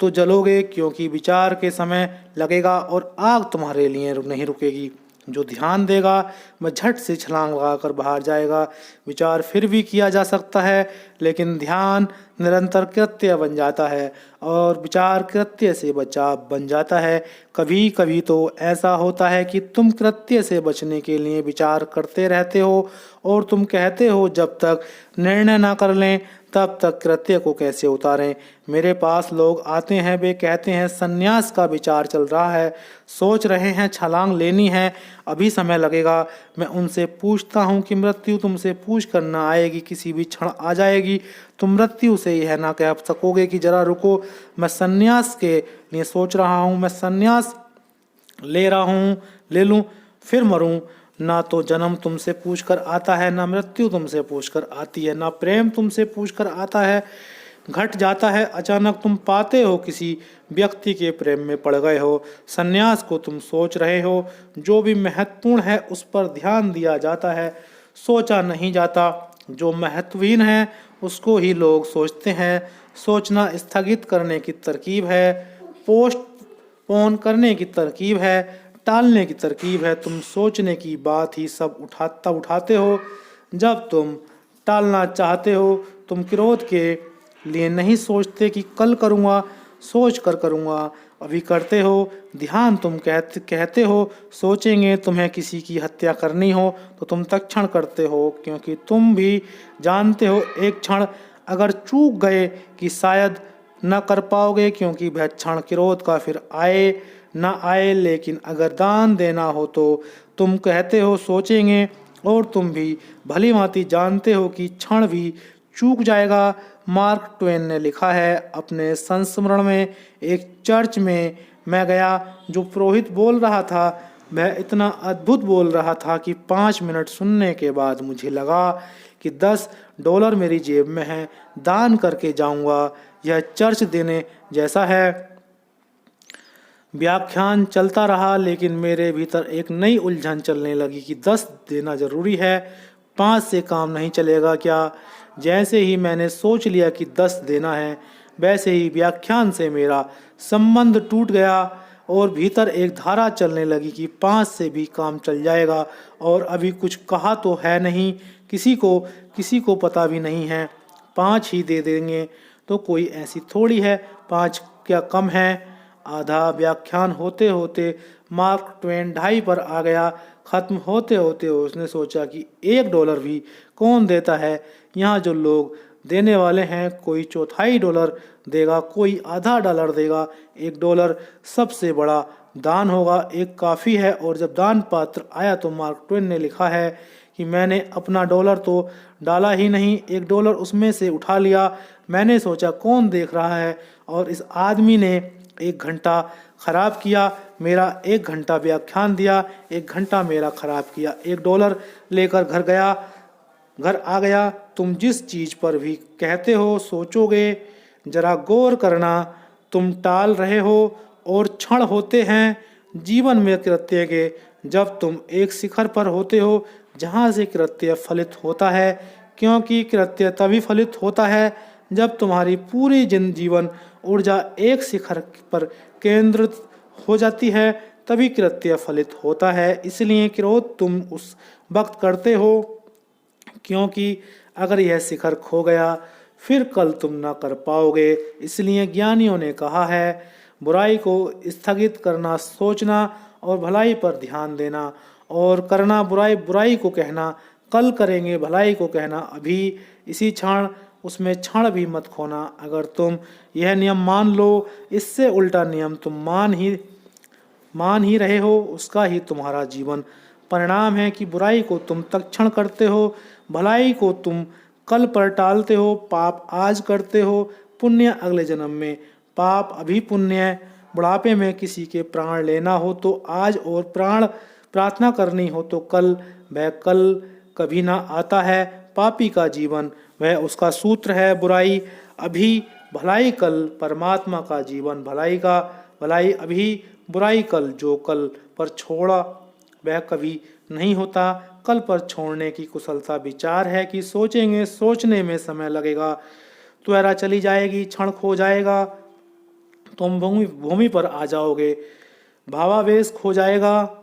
तो जलोगे, क्योंकि विचार के समय लगेगा और आग तुम्हारे लिए नहीं रुकेगी। जो ध्यान देगा वह झट से छलांग लगाकर बाहर जाएगा। विचार फिर भी किया जा सकता है लेकिन ध्यान निरंतर कृत्य बन जाता है और विचार कृत्य से बचाव बन जाता है। कभी कभी तो ऐसा होता है कि तुम कृत्य से बचने के लिए विचार करते रहते हो और तुम कहते हो जब तक निर्णय ना कर लें तब तक कृत्य को कैसे उतारें। मेरे पास लोग आते हैं, वे कहते हैं संन्यास का विचार चल रहा है, सोच रहे हैं छलांग लेनी है, अभी समय लगेगा। मैं उनसे पूछता हूँ कि मृत्यु तुमसे पूछ कर न आएगी, किसी भी क्षण आ जाएगी। तुम मृत्यु से यह ना कह सकोगे कि जरा रुको, मैं संन्यास के लिए सोच रहा हूँ, मैं संन्यास ले रहा हूँ, ले लूँ फिर मरूँ। ना तो जन्म तुमसे पूछकर आता है, ना मृत्यु तुमसे पूछकर आती है, ना प्रेम तुमसे पूछकर आता है, घट जाता है। अचानक तुम पाते हो किसी व्यक्ति के प्रेम में पड़ गए हो। संन्यास को तुम सोच रहे हो, जो भी महत्वपूर्ण है उस पर ध्यान दिया जाता है, सोचा नहीं जाता। जो महत्वहीन है उसको ही लोग सोचते हैं। सोचना स्थगित करने की तरकीब है, पोस्टपोन करने की तरकीब है, टालने की तरकीब है। तुम सोचने की बात ही सब उठाते हो जब तुम टालना चाहते हो। तुम क्रोध के लिए नहीं सोचते कि कल करूँगा, सोच कर करूँगा, अभी करते हो। ध्यान तुम कहते हो सोचेंगे तुम्हें किसी की हत्या करनी हो तो तुम तत्क्षण करते हो, क्योंकि तुम भी जानते हो एक क्षण अगर चूक गए कि शायद न कर पाओगे, क्योंकि वह क्षण क्रोध का फिर आए न आए, लेकिन अगर दान देना हो तो तुम कहते हो सोचेंगे, और तुम भी भली भांति जानते हो कि क्षण भी चूक जाएगा। मार्क ट्वेन ने लिखा है अपने संस्मरण में, एक चर्च में मैं गया। जो पुरोहित बोल रहा था वह इतना अद्भुत बोल रहा था कि 5 मिनट सुनने के बाद मुझे लगा कि $10 मेरी जेब में है, दान करके जाऊंगा। यह चर्च देने जैसा है। व्याख्यान चलता रहा, लेकिन मेरे भीतर एक नई उलझन चलने लगी कि 10 देना जरूरी है, 5 से काम नहीं चलेगा क्या? जैसे ही मैंने सोच लिया कि 10 देना है, वैसे ही व्याख्यान से मेरा संबंध टूट गया और भीतर एक धारा चलने लगी कि 5 से भी काम चल जाएगा। और अभी कुछ कहा तो है नहीं, किसी को पता भी नहीं है। 5 ही दे देंगे तो कोई ऐसी थोड़ी है, 5 क्या कम है। आधा व्याख्यान होते होते मार्क ट्वेन 2:30 पर आ गया। खत्म होते होते उसने सोचा कि $1 भी कौन देता है। यहाँ जो लोग देने वाले हैं, कोई $1/4 देगा, कोई $0.5 देगा, $1 सबसे बड़ा दान होगा, एक काफ़ी है। और जब दान पात्र आया तो मार्क ट्वेन ने लिखा है कि मैंने अपना $1 तो डाला ही नहीं, $1 उसमें से उठा लिया। मैंने सोचा कौन देख रहा है, और इस आदमी ने 1 घंटा खराब किया मेरा, 1 घंटा व्याख्यान दिया, 1 घंटा मेरा खराब किया। $1 लेकर घर आ गया। तुम जिस चीज पर भी कहते हो सोचोगे, जरा गौर करना, तुम टाल रहे हो और क्षण होते हैं जीवन में कृत्य के। जब तुम एक शिखर पर होते हो जहाँ से कृत्य फलित होता है, क्योंकि कृत्य तभी फलित होता है जब तुम्हारी पूरी जीवन ऊर्जा एक शिखर पर केंद्रित हो जाती है, तभी कृत्य फलित होता है। इसलिए क्रोध तुम उस वक्त करते हो, क्योंकि अगर यह शिखर खो गया फिर कल तुम न कर पाओगे। इसलिए ज्ञानियों ने कहा है, बुराई को स्थगित करना सोचना और भलाई पर ध्यान देना, और करना बुराई को कहना कल करेंगे, भलाई को कहना अभी, इसी क्षण, उसमें क्षण भी मत खोना। अगर तुम यह नियम मान लो, इससे उल्टा नियम तुम मान ही रहे हो, उसका ही तुम्हारा जीवन परिणाम है कि बुराई को तुम तत्क्षण करते हो, भलाई को तुम कल पर टालते हो, पाप आज करते हो, पुण्य अगले जन्म में, पाप अभी पुण्य। बुढ़ापे में किसी के प्राण लेना हो तो आज, और प्राण प्रार्थना करनी हो तो कल, वह कल कभी ना आता है। पापी का जीवन वह उसका सूत्र है, बुराई अभी, भलाई कल। परमात्मा का जीवन भलाई अभी, बुराई कल। जो कल पर छोड़ा वह कभी नहीं होता। कल पर छोड़ने की कुशलता विचार है कि सोचेंगे, सोचने में समय लगेगा, त्वरा चली जाएगी, क्षण खो जाएगा, तुम भूमि पर आ जाओगे, भावावेश खो जाएगा।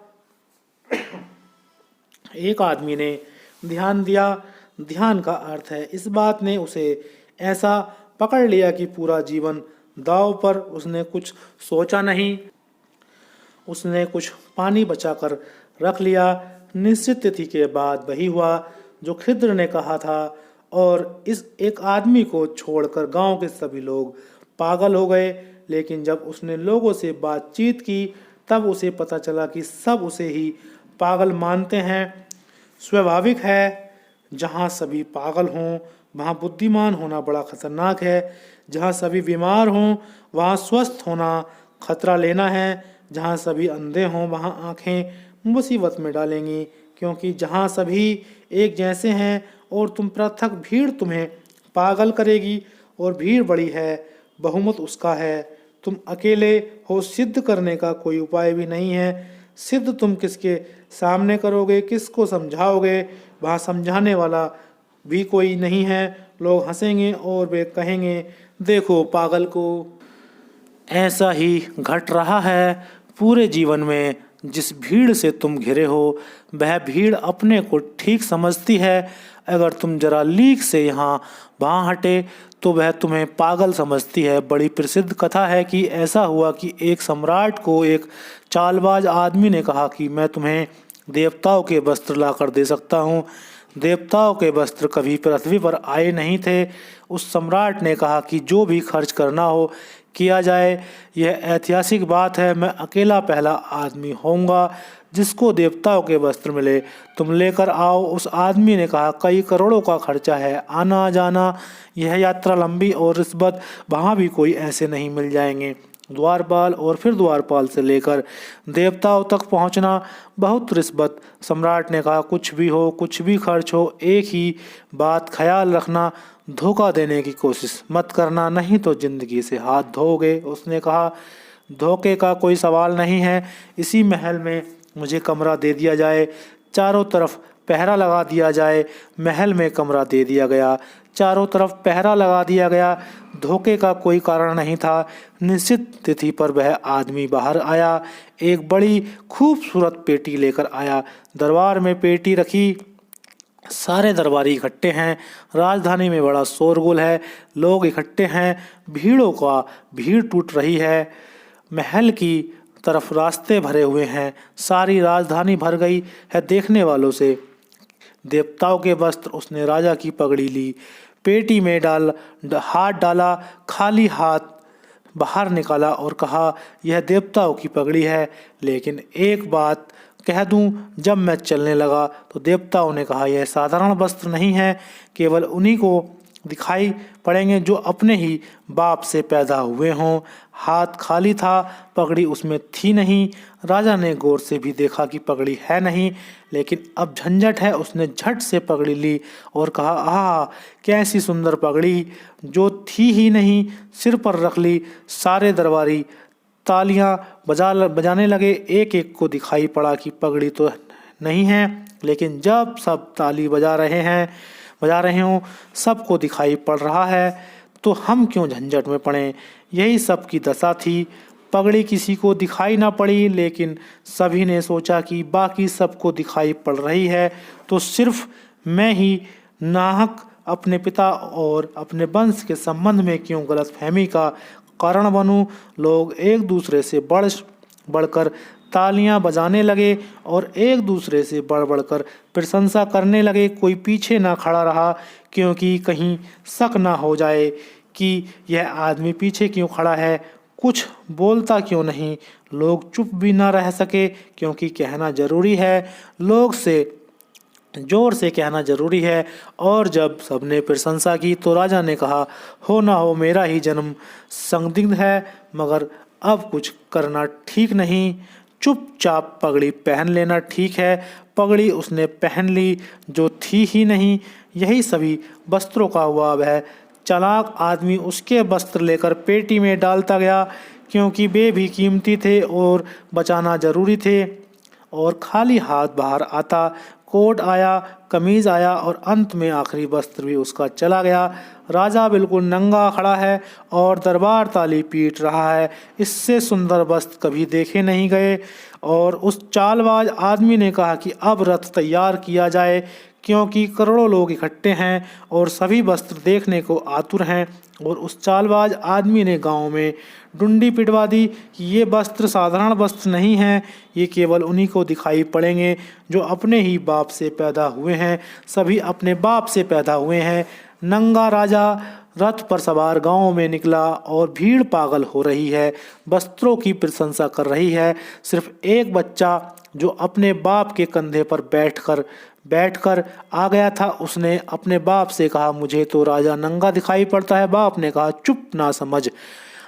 एक आदमी ने ध्यान दिया। ध्यान का अर्थ है, इस बात ने उसे ऐसा पकड़ लिया कि पूरा जीवन दांव पर। उसने कुछ सोचा नहीं, उसने कुछ पानी बचाकर रख लिया। निश्चित तिथि के बाद वही हुआ जो खिद्र ने कहा था, और इस एक आदमी को छोड़कर गांव के सभी लोग पागल हो गए। लेकिन जब उसने लोगों से बातचीत की तब उसे पता चला कि सब उसे ही पागल मानते हैं। स्वाभाविक है, जहाँ सभी पागल हों वहाँ बुद्धिमान होना बड़ा खतरनाक है। जहाँ सभी बीमार हों वहाँ स्वस्थ होना खतरा लेना है। जहाँ सभी अंधे हों वहाँ आंखें मुसीबत में डालेंगी, क्योंकि जहाँ सभी एक जैसे हैं और तुम पृथक, भीड़ तुम्हें पागल करेगी, और भीड़ बड़ी है, बहुमत उसका है। तुम अकेले हो, सिद्ध करने का कोई उपाय भी नहीं है। सिद्ध तुम किसके सामने करोगे, किसको समझाओगे? वहाँ समझाने वाला भी कोई नहीं है। लोग हंसेंगे और वे कहेंगे, देखो पागल को। ऐसा ही घट रहा है पूरे जीवन में। जिस भीड़ से तुम घिरे हो वह भीड़ अपने को ठीक समझती है। अगर तुम जरा लीक से यहाँ वहाँ हटे तो वह तुम्हें पागल समझती है। बड़ी प्रसिद्ध कथा है कि ऐसा हुआ कि एक सम्राट को एक चालबाज आदमी ने कहा कि मैं तुम्हें देवताओं के वस्त्र लाकर दे सकता हूँ। देवताओं के वस्त्र कभी पृथ्वी पर आए नहीं थे। उस सम्राट ने कहा कि जो भी खर्च करना हो किया जाए। यह ऐतिहासिक बात है। मैं अकेला पहला आदमी होऊंगा जिसको देवताओं के वस्त्र मिले। तुम लेकर आओ। उस आदमी ने कहा, कई करोड़ों का खर्चा है, आना जाना, यह यात्रा लंबी और रिश्वत, वहाँ भी कोई ऐसे नहीं मिल जाएंगे। द्वारपाल और फिर द्वारपाल से लेकर देवताओं तक पहुंचना, बहुत रिश्वत। सम्राट ने कहा, कुछ भी हो, कुछ भी खर्च हो, एक ही बात ख्याल रखना, धोखा देने की कोशिश मत करना, नहीं तो जिंदगी से हाथ धोगे। उसने कहा, धोखे का कोई सवाल नहीं है। इसी महल में मुझे कमरा दे दिया जाए, चारों तरफ पहरा लगा दिया जाए। महल में कमरा दे दिया गया, चारों तरफ पहरा लगा दिया गया। धोखे का कोई कारण नहीं था। निश्चित तिथि पर वह आदमी बाहर आया, एक बड़ी खूबसूरत पेटी लेकर आया। दरबार में पेटी रखी, सारे दरबारी इकट्ठे हैं। राजधानी में बड़ा शोरगुल है, लोग इकट्ठे हैं, भीड़ों का भीड़ टूट रही है। महल की तरफ रास्ते भरे हुए हैं, सारी राजधानी भर गई है देखने वालों से। देवताओं के वस्त्र, उसने राजा की पगड़ी ली, पेटी में हाथ डाला, खाली हाथ बाहर निकाला और कहा, यह देवताओं की पगड़ी है, लेकिन एक बात कह दूं, जब मैं चलने लगा तो देवताओं ने कहा, यह साधारण वस्त्र नहीं है, केवल उन्हीं को दिखाई पड़ेंगे जो अपने ही बाप से पैदा हुए हों। हाथ खाली था, पगड़ी उसमें थी नहीं। राजा ने गौर से भी देखा कि पगड़ी है नहीं, लेकिन अब झंझट है। उसने झट से पगड़ी ली और कहा, आह, कैसी सुंदर पगड़ी, जो थी ही नहीं, सिर पर रख ली। सारे दरबारी तालियां बजाने लगे। एक एक को दिखाई पड़ा कि पगड़ी तो नहीं है, लेकिन जब सब ताली बजा रहे हों, सबको दिखाई पड़ रहा है, तो हम क्यों झंझट में पड़े। यही सब की दशा थी। पगड़ी किसी को दिखाई ना पड़ी, लेकिन सभी ने सोचा कि बाकी सबको दिखाई पड़ रही है, तो सिर्फ मैं ही नाहक अपने पिता और अपने वंश के संबंध में क्यों गलतफहमी का कारण बनूं। लोग एक दूसरे से बढ़कर तालियां बजाने लगे और एक दूसरे से बढ़कर प्रशंसा करने लगे। कोई पीछे ना खड़ा रहा, क्योंकि कहीं शक ना हो जाए कि यह आदमी पीछे क्यों खड़ा है, कुछ बोलता क्यों नहीं। लोग चुप भी ना रह सके, क्योंकि कहना जरूरी है, लोग से जोर से कहना जरूरी है। और जब सबने प्रशंसा की तो राजा ने कहा, हो ना हो, मेरा ही जन्म संदिग्ध है, मगर अब कुछ करना ठीक नहीं। चुपचाप पगड़ी पहन लेना ठीक है। पगड़ी उसने पहन ली, जो थी ही नहीं। यही सभी वस्त्रों का हुआ। वह चालाक आदमी उसके वस्त्र लेकर पेटी में डालता गया, क्योंकि वे भी कीमती थे और बचाना जरूरी थे। और खाली हाथ बाहर आता। कोट आया, कमीज आया और अंत में आखिरी वस्त्र भी उसका चला गया। राजा बिल्कुल नंगा खड़ा है और दरबार ताली पीट रहा है। इससे सुंदर वस्त्र कभी देखे नहीं गए। और उस चालबाज आदमी ने कहा कि अब रथ तैयार किया जाए, क्योंकि करोड़ों लोग इकट्ठे हैं और सभी वस्त्र देखने को आतुर हैं। और उस चालबाज आदमी ने गांव में डुंडी पिटवा दी कि ये वस्त्र साधारण वस्त्र नहीं हैं, ये केवल उन्हीं को दिखाई पड़ेंगे जो अपने ही बाप से पैदा हुए हैं। सभी अपने बाप से पैदा हुए हैं। नंगा राजा रथ पर सवार गांव में निकला और भीड़ पागल हो रही है, वस्त्रों की प्रशंसा कर रही है। सिर्फ एक बच्चा जो अपने बाप के कंधे पर बैठकर आ गया था, उसने अपने बाप से कहा, मुझे तो राजा नंगा दिखाई पड़ता है। बाप ने कहा, चुप ना समझ,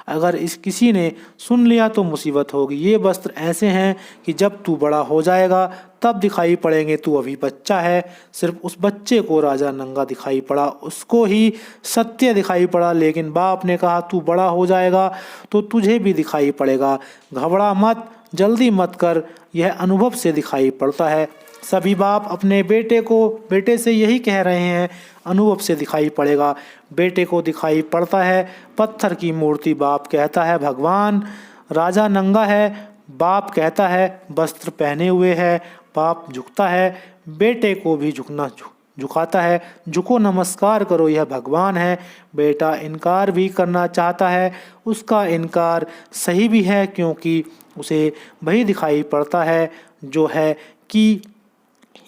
अगर किसी ने सुन लिया तो मुसीबत होगी। ये वस्त्र ऐसे हैं कि जब तू बड़ा हो जाएगा तब दिखाई पड़ेंगे, तू अभी बच्चा है। सिर्फ उस बच्चे को राजा नंगा दिखाई पड़ा, उसको ही सत्य दिखाई पड़ा। लेकिन बाप ने कहा, तू बड़ा हो जाएगा तो तुझे भी दिखाई पड़ेगा, घबरा मत, जल्दी मत कर, यह अनुभव से दिखाई पड़ता है। सभी बाप अपने बेटे से यही कह रहे हैं, अनुभव से दिखाई पड़ेगा। बेटे को दिखाई पड़ता है पत्थर की मूर्ति, बाप कहता है भगवान। राजा नंगा है, बाप कहता है वस्त्र पहने हुए है। बाप झुकता है, बेटे को भी झुकाता है, झुको नमस्कार करो, यह भगवान है। बेटा इनकार भी करना चाहता है, उसका इनकार सही भी है, क्योंकि उसे वही दिखाई पड़ता है जो है कि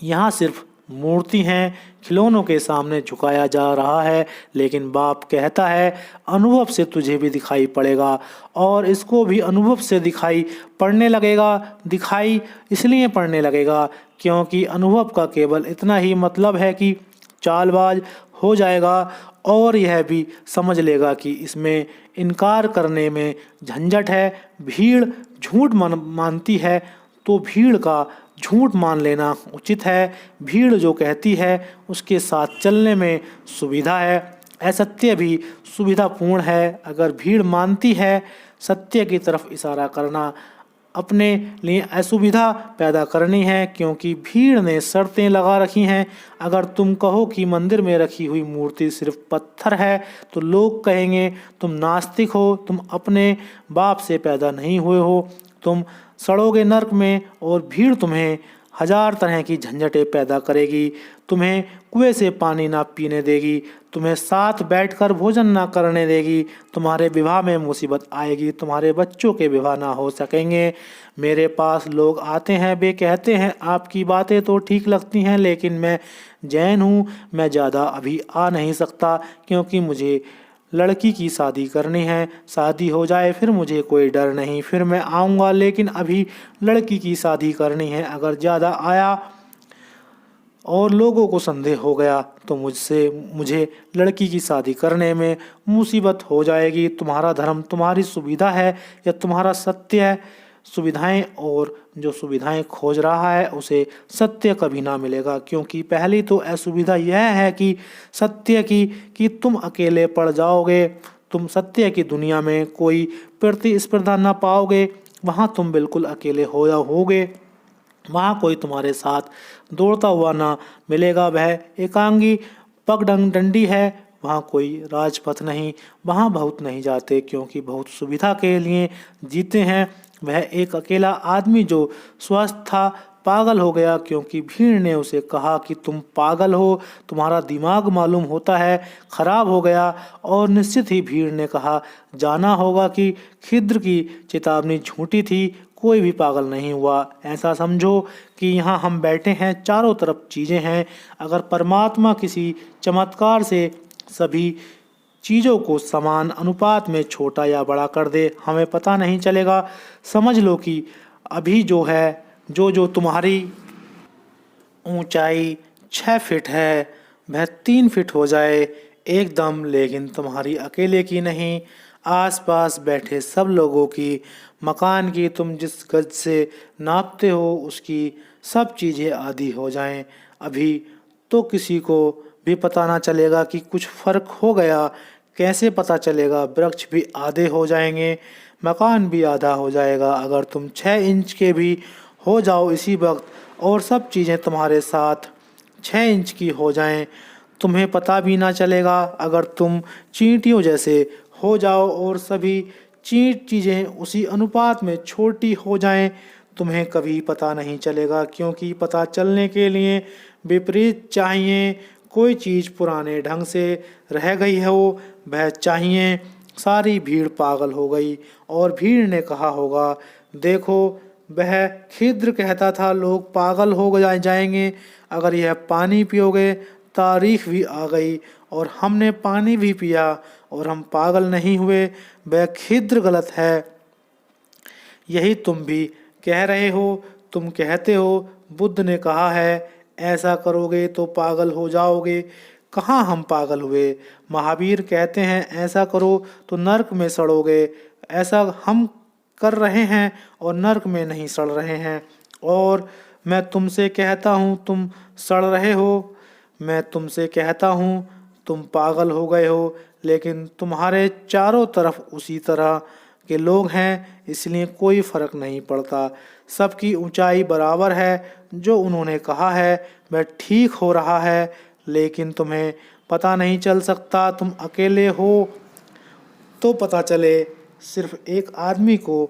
यहाँ सिर्फ मूर्ति हैं, खिलौनों के सामने झुकाया जा रहा है। लेकिन बाप कहता है अनुभव से तुझे भी दिखाई पड़ेगा, और इसको भी अनुभव से दिखाई पड़ने लगेगा। दिखाई इसलिए पड़ने लगेगा क्योंकि अनुभव का केवल इतना ही मतलब है कि चालबाज हो जाएगा और यह भी समझ लेगा कि इसमें इनकार करने में झंझट है। भीड़ झूठ मानती है तो भीड़ का झूठ मान लेना उचित है। भीड़ जो कहती है उसके साथ चलने में सुविधा है। असत्य भी सुविधापूर्ण है। अगर भीड़ मानती है सत्य की तरफ इशारा करना अपने लिए असुविधा पैदा करनी है, क्योंकि भीड़ ने शर्तें लगा रखी हैं। अगर तुम कहो कि मंदिर में रखी हुई मूर्ति सिर्फ पत्थर है तो लोग कहेंगे तुम नास्तिक हो, तुम अपने बाप से पैदा नहीं हुए हो, तुम सड़ोगे नर्क में। और भीड़ तुम्हें हजार तरह की झंझटें पैदा करेगी। तुम्हें कुएं से पानी ना पीने देगी, तुम्हें साथ बैठकर भोजन ना करने देगी, तुम्हारे विवाह में मुसीबत आएगी, तुम्हारे बच्चों के विवाह ना हो सकेंगे। मेरे पास लोग आते हैं, वे कहते हैं आपकी बातें तो ठीक लगती हैं, लेकिन मैं जैन हूँ, मैं ज़्यादा अभी आ नहीं सकता क्योंकि मुझे लड़की की शादी करनी है। शादी हो जाए फिर मुझे कोई डर नहीं, फिर मैं आऊँगा, लेकिन अभी लड़की की शादी करनी है। अगर ज़्यादा आया और लोगों को संदेह हो गया तो मुझे लड़की की शादी करने में मुसीबत हो जाएगी। तुम्हारा धर्म तुम्हारी सुविधा है या तुम्हारा सत्य है? सुविधाएं, और जो सुविधाएं खोज रहा है उसे सत्य कभी ना मिलेगा, क्योंकि पहली तो असुविधा यह है कि सत्य की कि तुम अकेले पड़ जाओगे। तुम सत्य की दुनिया में कोई प्रतिस्पर्धा ना पाओगे। वहाँ तुम बिल्कुल अकेले होगे। वहाँ कोई तुम्हारे साथ दौड़ता हुआ ना मिलेगा। वह एकांगी पगडंडी है। वहाँ कोई राजपथ नहीं। वहाँ बहुत नहीं जाते क्योंकि बहुत सुविधा के लिए जीते हैं। वह एक अकेला आदमी जो स्वस्थ था पागल हो गया क्योंकि भीड़ ने उसे कहा कि तुम पागल हो, तुम्हारा दिमाग मालूम होता है खराब हो गया। और निश्चित ही भीड़ ने कहा जाना होगा कि खिद्र की चेतावनी झूठी थी, कोई भी पागल नहीं हुआ। ऐसा समझो कि यहाँ हम बैठे हैं, चारों तरफ चीज़ें हैं। अगर परमात्मा किसी चमत्कार से सभी चीज़ों को समान अनुपात में छोटा या बड़ा कर दे, हमें पता नहीं चलेगा। समझ लो कि अभी जो है जो तुम्हारी ऊंचाई 6 फीट है वह 3 फीट हो जाए एकदम, लेकिन तुम्हारी अकेले की नहीं, आसपास बैठे सब लोगों की, मकान की तुम जिस गज से नापते हो उसकी सब चीज़ें आधी हो जाएं। अभी तो किसी को भी पता ना चलेगा कि कुछ फर्क हो गया। कैसे पता चलेगा? वृक्ष भी आधे हो जाएंगे, मकान भी आधा हो जाएगा। अगर तुम 6 इंच के भी हो जाओ इसी वक्त और सब चीज़ें तुम्हारे साथ 6 इंच की हो जाएं, तुम्हें पता भी ना चलेगा। अगर तुम चींटियों जैसे हो जाओ और सभी चीज़ें उसी अनुपात में छोटी हो जाएं, तुम्हें कभी पता नहीं चलेगा, क्योंकि पता चलने के लिए विपरीत चाहिए। कोई चीज़ पुराने ढंग से रह गई हो वह चाहिए। सारी भीड़ पागल हो गई और भीड़ ने कहा होगा देखो वह खिद्र कहता था लोग पागल हो जाएंगे अगर यह पानी पियोगे। तारीख भी आ गई और हमने पानी भी पिया और हम पागल नहीं हुए। वह खिद्र गलत है। यही तुम भी कह रहे हो। तुम कहते हो बुद्ध ने कहा है ऐसा करोगे तो पागल हो जाओगे। कहाँ हम पागल हुए? महावीर कहते हैं ऐसा करो तो नरक में सड़ोगे। ऐसा हम कर रहे हैं और नरक में नहीं सड़ रहे हैं। और मैं तुमसे कहता हूँ तुम सड़ रहे हो। मैं तुमसे कहता हूँ तुम पागल हो गए हो, लेकिन तुम्हारे चारों तरफ उसी तरह के लोग हैं, इसलिए कोई फर्क नहीं पड़ता। सबकी ऊंचाई बराबर है। जो उन्होंने कहा है वह ठीक हो रहा है, लेकिन तुम्हें पता नहीं चल सकता। तुम अकेले हो तो पता चले। सिर्फ एक आदमी को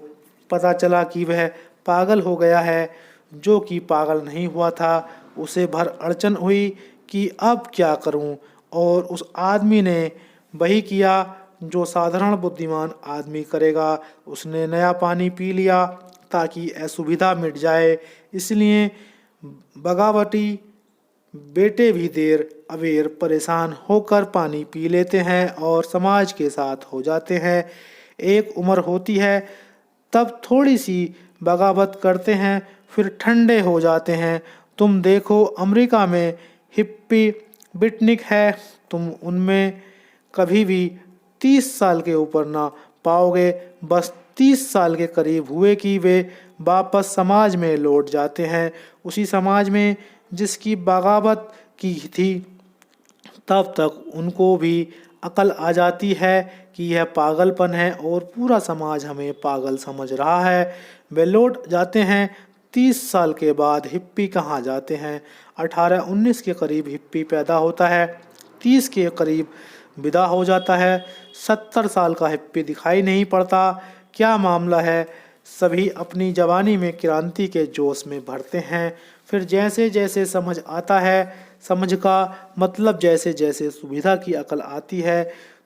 पता चला कि वह पागल हो गया है, जो कि पागल नहीं हुआ था। उसे भर अड़चन हुई कि अब क्या करूं, और उस आदमी ने वही किया जो साधारण बुद्धिमान आदमी करेगा। उसने नया पानी पी लिया ताकि असुविधा मिट जाए। इसलिए बगावती बेटे भी देर अबेर परेशान होकर पानी पी लेते हैं और समाज के साथ हो जाते हैं। एक उम्र होती है तब थोड़ी सी बगावत करते हैं, फिर ठंडे हो जाते हैं। तुम देखो अमेरिका में हिप्पी बिटनिक है, तुम उनमें कभी भी 30 साल के ऊपर ना पाओगे। बस 30 साल के करीब हुए कि वे वापस समाज में लौट जाते हैं, उसी समाज में जिसकी बगावत की थी। तब तक उनको भी अकल आ जाती है कि यह पागलपन है और पूरा समाज हमें पागल समझ रहा है। वे लौट जाते हैं। 30 साल के बाद हिप्पी कहाँ जाते हैं? 18-19 के करीब हिप्पी पैदा होता है, 30 के करीब विदा हो जाता है। 70 साल का हिप्पी दिखाई नहीं पड़ता। क्या मामला है? सभी अपनी जवानी में क्रांति के जोश में भरते हैं। फिर जैसे जैसे समझ आता है, समझ का मतलब जैसे जैसे सुविधा की अकल आती है,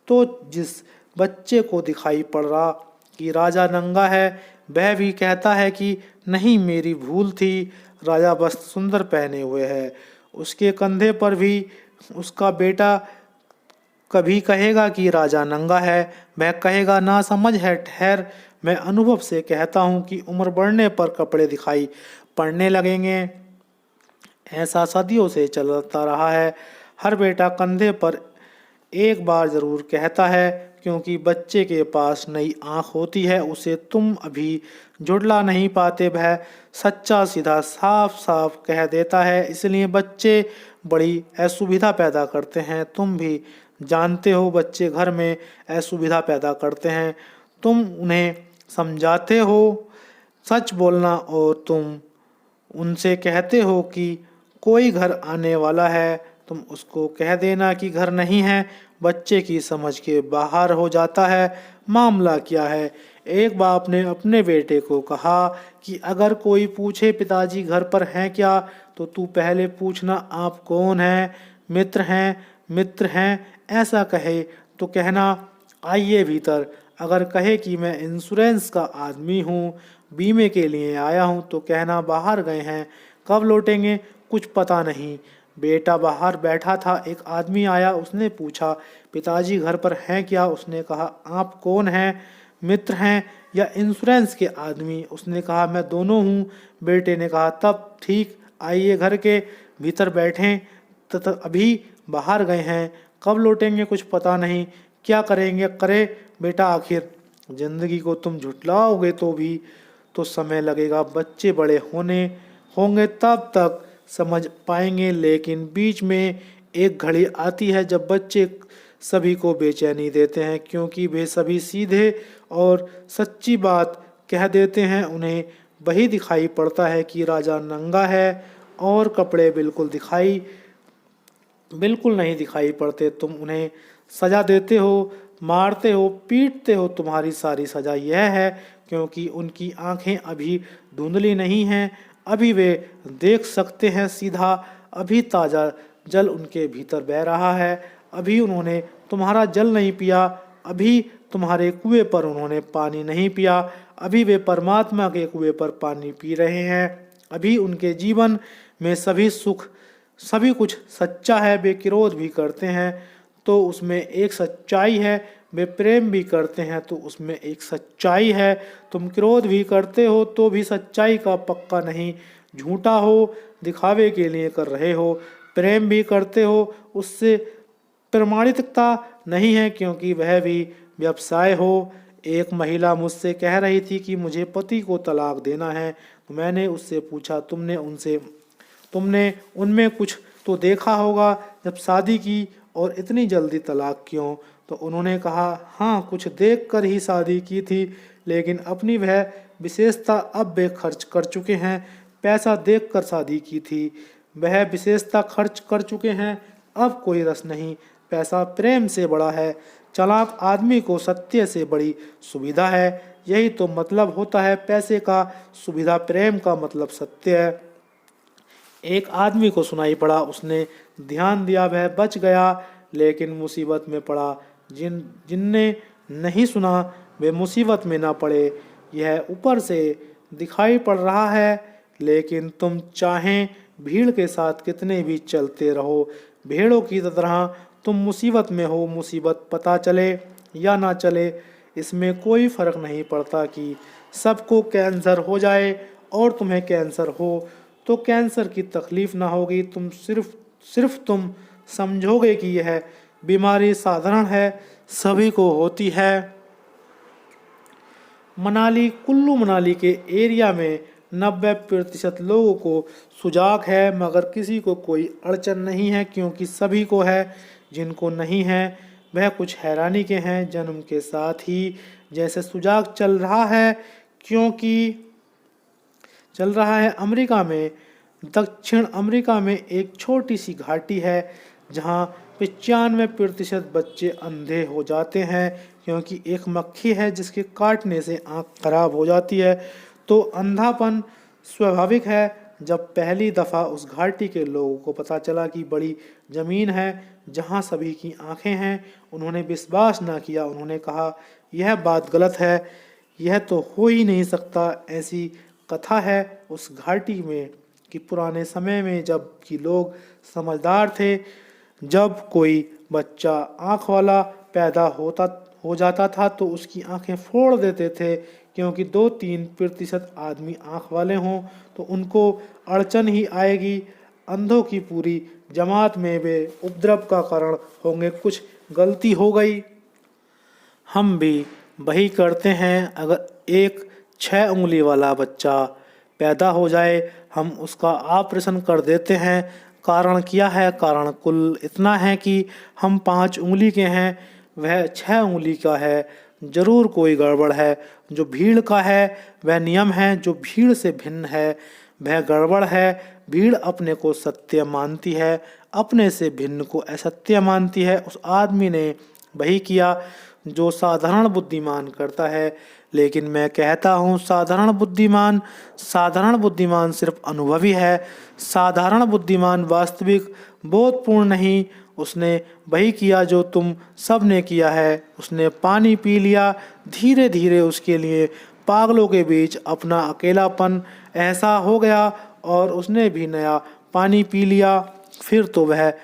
तो जिस बच्चे को दिखाई पड़ रहा कि राजा नंगा है, वह भी कहता है कि नहीं मेरी भूल थी, राजा वस्त्र सुंदर पहने हुए है। उसके कंधे पर भी उसका बेटा कभी कहेगा कि राजा नंगा है, वह कहेगा ना समझ है। ठहर, मैं अनुभव से कहता हूँ कि उम्र बढ़ने पर कपड़े दिखाई पड़ने लगेंगे। ऐसा सदियों से चलता रहा है। हर बेटा कंधे पर एक बार जरूर कहता है, क्योंकि बच्चे के पास नई आंख होती है, उसे तुम अभी झुठला नहीं पाते। वह सच्चा सीधा साफ साफ कह देता है, इसलिए बच्चे बड़ी असुविधा पैदा करते हैं। तुम भी जानते हो बच्चे घर में असुविधा पैदा करते हैं। तुम उन्हें समझाते हो सच बोलना और तुम उनसे कहते हो कि कोई घर आने वाला है, तुम उसको कह देना कि घर नहीं है। बच्चे की समझ के बाहर हो जाता है। मामला क्या है? एक बाप ने अपने बेटे को कहा कि अगर कोई पूछे पिताजी घर पर हैं क्या, तो तू पहले पूछना आप कौन हैं। मित्र हैं? मित्र हैं ऐसा कहे तो कहना आइए भीतर। अगर कहे कि मैं इंश्योरेंस का आदमी हूँ, बीमे के लिए आया हूँ, तो कहना बाहर गए हैं, कब लौटेंगे कुछ पता नहीं। बेटा बाहर बैठा था, एक आदमी आया, उसने पूछा पिताजी घर पर हैं क्या? उसने कहा आप कौन हैं, मित्र हैं या इंश्योरेंस के आदमी? उसने कहा मैं दोनों हूँ। बेटे ने कहा तब ठीक, आइए घर के भीतर बैठें। तथा अभी बाहर गए हैं, कब लौटेंगे कुछ पता नहीं, क्या करेंगे करे। बेटा आखिर जिंदगी को तुम झुठलाओगे तो भी तो समय लगेगा, बच्चे बड़े होंगे तब तक समझ पाएंगे। लेकिन बीच में एक घड़ी आती है जब बच्चे सभी को बेचैनी देते हैं, क्योंकि वे सभी सीधे और सच्ची बात कह देते हैं। उन्हें वही दिखाई पड़ता है कि राजा नंगा है और कपड़े बिल्कुल नहीं दिखाई पड़ते। तुम उन्हें सजा देते हो, मारते हो, पीटते हो। तुम्हारी सारी सजा यह है क्योंकि उनकी आंखें अभी धुंधली नहीं हैं, अभी वे देख सकते हैं सीधा। अभी ताज़ा जल उनके भीतर बह रहा है, अभी उन्होंने तुम्हारा जल नहीं पिया, अभी तुम्हारे कुएं पर उन्होंने पानी नहीं पिया, अभी वे परमात्मा के कुएं पर पानी पी रहे हैं। अभी उनके जीवन में सभी कुछ सच्चा है। वे क्रोध भी करते हैं तो उसमें एक सच्चाई है, वे प्रेम भी करते हैं तो उसमें एक सच्चाई है। तुम क्रोध भी करते हो तो भी सच्चाई का पक्का नहीं, झूठा हो, दिखावे के लिए कर रहे हो। प्रेम भी करते हो, उससे प्रमाणिकता नहीं है क्योंकि वह भी व्यवसाय हो। एक महिला मुझसे कह रही थी कि मुझे पति को तलाक देना है, तो मैंने उससे पूछा तुमने उनमें कुछ तो देखा होगा जब शादी की, और इतनी जल्दी तलाक क्यों? तो उन्होंने कहा हाँ, कुछ देखकर ही शादी की थी, लेकिन अपनी वह विशेषता अब वे खर्च कर चुके हैं। पैसा देखकर शादी की थी, वह विशेषता खर्च कर चुके हैं, अब कोई रस नहीं। पैसा प्रेम से बड़ा है, चालाक आदमी को सत्य से बड़ी सुविधा है। यही तो मतलब होता है पैसे का, सुविधा प्रेम का मतलब सत्य है। एक आदमी को सुनाई पड़ा, उसने ध्यान दिया, वह बच गया, लेकिन मुसीबत में पड़ा। जिनने नहीं सुना वे मुसीबत में ना पड़े। यह ऊपर से दिखाई पड़ रहा है, लेकिन तुम चाहें भीड़ के साथ कितने भी चलते रहो, भेड़ों की तरह तुम मुसीबत में हो। मुसीबत पता चले या ना चले, इसमें कोई फ़र्क नहीं पड़ता कि सबको कैंसर हो जाए और तुम्हें कैंसर हो तो कैंसर की तकलीफ़ ना होगी। तुम सिर्फ तुम समझोगे कि यह बीमारी साधारण है, सभी को होती है। कुल्लू मनाली के एरिया में 90% लोगों को सुजाग है, मगर किसी को कोई अड़चन नहीं है, क्योंकि सभी को है। जिनको नहीं है वह कुछ हैरानी के हैं। जन्म के साथ ही जैसे सुजाग चल रहा है, क्योंकि चल रहा है अमेरिका में। दक्षिण अमेरिका में एक छोटी सी घाटी है जहां 95% बच्चे अंधे हो जाते हैं, क्योंकि एक मक्खी है जिसके काटने से आंख खराब हो जाती है। तो अंधापन स्वाभाविक है। जब पहली दफ़ा उस घाटी के लोगों को पता चला कि बड़ी ज़मीन है जहां सभी की आंखें हैं, उन्होंने विश्वास ना किया। उन्होंने कहा, यह बात गलत है, यह तो हो ही नहीं सकता। ऐसी कथा है उस घाटी में कि पुराने समय में जब कि लोग समझदार थे, जब कोई बच्चा आँख वाला पैदा हो जाता था तो उसकी आंखें फोड़ देते थे, क्योंकि 2-3% आदमी आँख वाले हों तो उनको अड़चन ही आएगी। अंधों की पूरी जमात में वे उपद्रव का कारण होंगे। कुछ गलती हो गई। हम भी वही करते हैं। अगर एक 6 उंगली वाला बच्चा पैदा हो जाए, हम उसका ऑपरेशन कर देते हैं। कारण क्या है? कारण कुल इतना है कि हम 5 उंगली के हैं, वह 6 उंगली का है। जरूर कोई गड़बड़ है। जो भीड़ का है वह नियम है, जो भीड़ से भिन्न है वह गड़बड़ है। भीड़ अपने को सत्य मानती है, अपने से भिन्न को असत्य मानती है। उस आदमी ने वही किया जो साधारण बुद्धिमान करता है। लेकिन मैं कहता हूँ साधारण बुद्धिमान सिर्फ अनुभवी है। साधारण बुद्धिमान वास्तविक बोधपूर्ण नहीं। उसने वही किया जो तुम सब ने किया है। उसने पानी पी लिया। धीरे धीरे उसके लिए पागलों के बीच अपना अकेलापन ऐसा हो गया और उसने भी नया पानी पी लिया। फिर तो वह